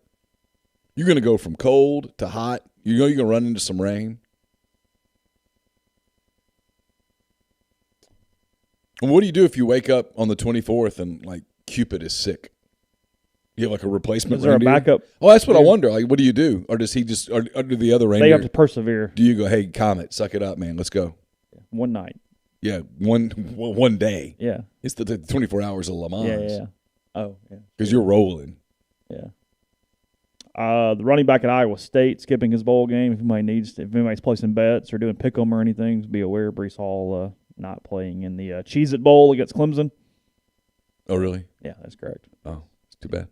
You're going to go from cold to hot. You're going to run into some rain. And what do you do if you wake up on the 24th and like Cupid is sick? You have like a replacement. Is there reindeer? a backup? Oh, that's what I wonder. Like, what do you do? Or does he just? Or do the other reindeer? They have to persevere. Do you go, hey, Comet, suck it up, man, let's go? One night. Yeah, one day. Yeah. It's the 24 hours of Le Mans. Yeah. Oh, yeah. Because you're rolling. Yeah. The running back at Iowa State skipping his bowl game. If anybody's placing bets or doing pick 'em or anything, be aware Brees Hall not playing in the Cheez-It Bowl against Clemson. Oh, really? Yeah, that's correct. Oh, it's too bad.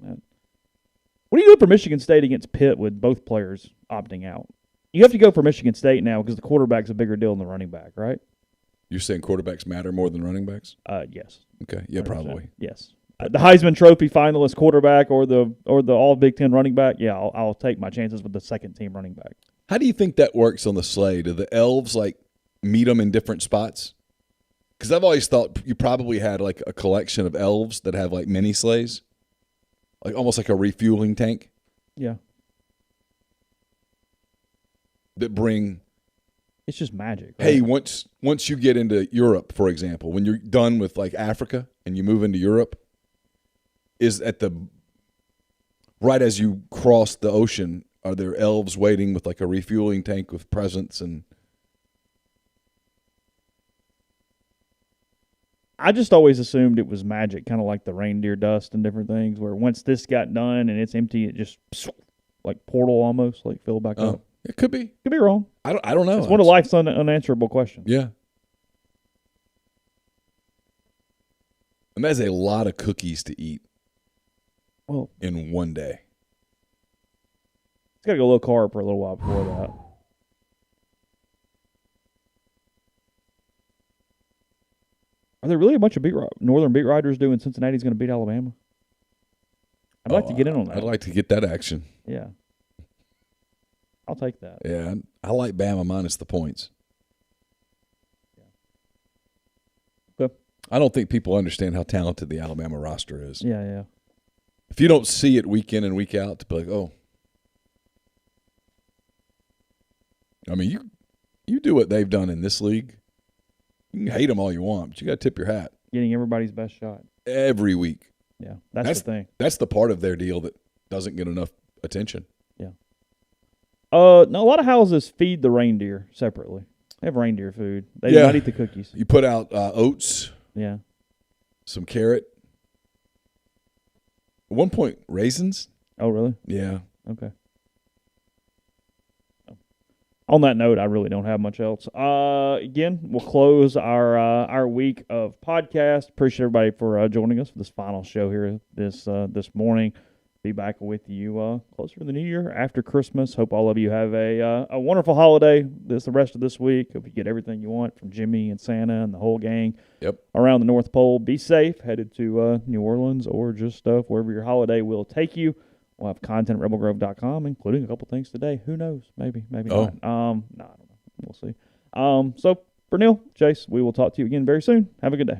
What are you doing for Michigan State against Pitt with both players opting out? You have to go for Michigan State now because the quarterback's a bigger deal than the running back, right? You're saying quarterbacks matter more than running backs? Yes. Okay. Yeah, 100%. probably. Yes. The Heisman Trophy finalist quarterback or the All Big Ten running back. Yeah, I'll take my chances with the second team running back. How do you think that works on the sleigh? Do the elves like meet them in different spots? Because I've always thought you probably had like a collection of elves that have like mini sleighs, like almost like a refueling tank. Yeah. That bring. It's just magic. Right? Hey, once you get into Europe, for example, when you're done with like Africa and you move into Europe, is at the right as you cross the ocean, are there elves waiting with like a refueling tank with presents and? I just always assumed it was magic, kind of like the reindeer dust and different things, where once this got done and it's empty, it just like portal almost, like fill back up. It could be. Could be wrong. I don't know. It's one of life's unanswerable questions. Yeah. And that's a lot of cookies to eat. Well, in one day. It's got to go low carb for a little while before that. Are there really a bunch of northern beat writers doing Cincinnati's going to beat Alabama? I'd like to get in on that. I'd like to get that action. Yeah. I'll take that. Yeah, I like Bama minus the points. Yeah. Okay. I don't think people understand how talented the Alabama roster is. Yeah. If you don't see it week in and week out, to be like, oh. I mean, you do what they've done in this league. You can hate them all you want, but you got to tip your hat. Getting everybody's best shot. Every week. Yeah, that's the thing. That's the part of their deal that doesn't get enough attention. Yeah. No, a lot of houses feed the reindeer separately. They have reindeer food. They do not eat the cookies. You put out oats. Yeah. Some carrot. At one point, raisins. Oh, really? Yeah. Okay. On that note, I really don't have much else. Again, we'll close our week of podcast. Appreciate everybody for joining us for this final show here this morning. Be back with you closer to the new year after Christmas. Hope all of you have a wonderful holiday the rest of this week. Hope you get everything you want from Jimmy and Santa and the whole gang around the North Pole. Be safe, headed to New Orleans or just wherever your holiday will take you. We'll have content at rebelgrove.com, including a couple things today. Who knows? Maybe not. No, I don't know. We'll see. So for Neal, Chase, we will talk to you again very soon. Have a good day.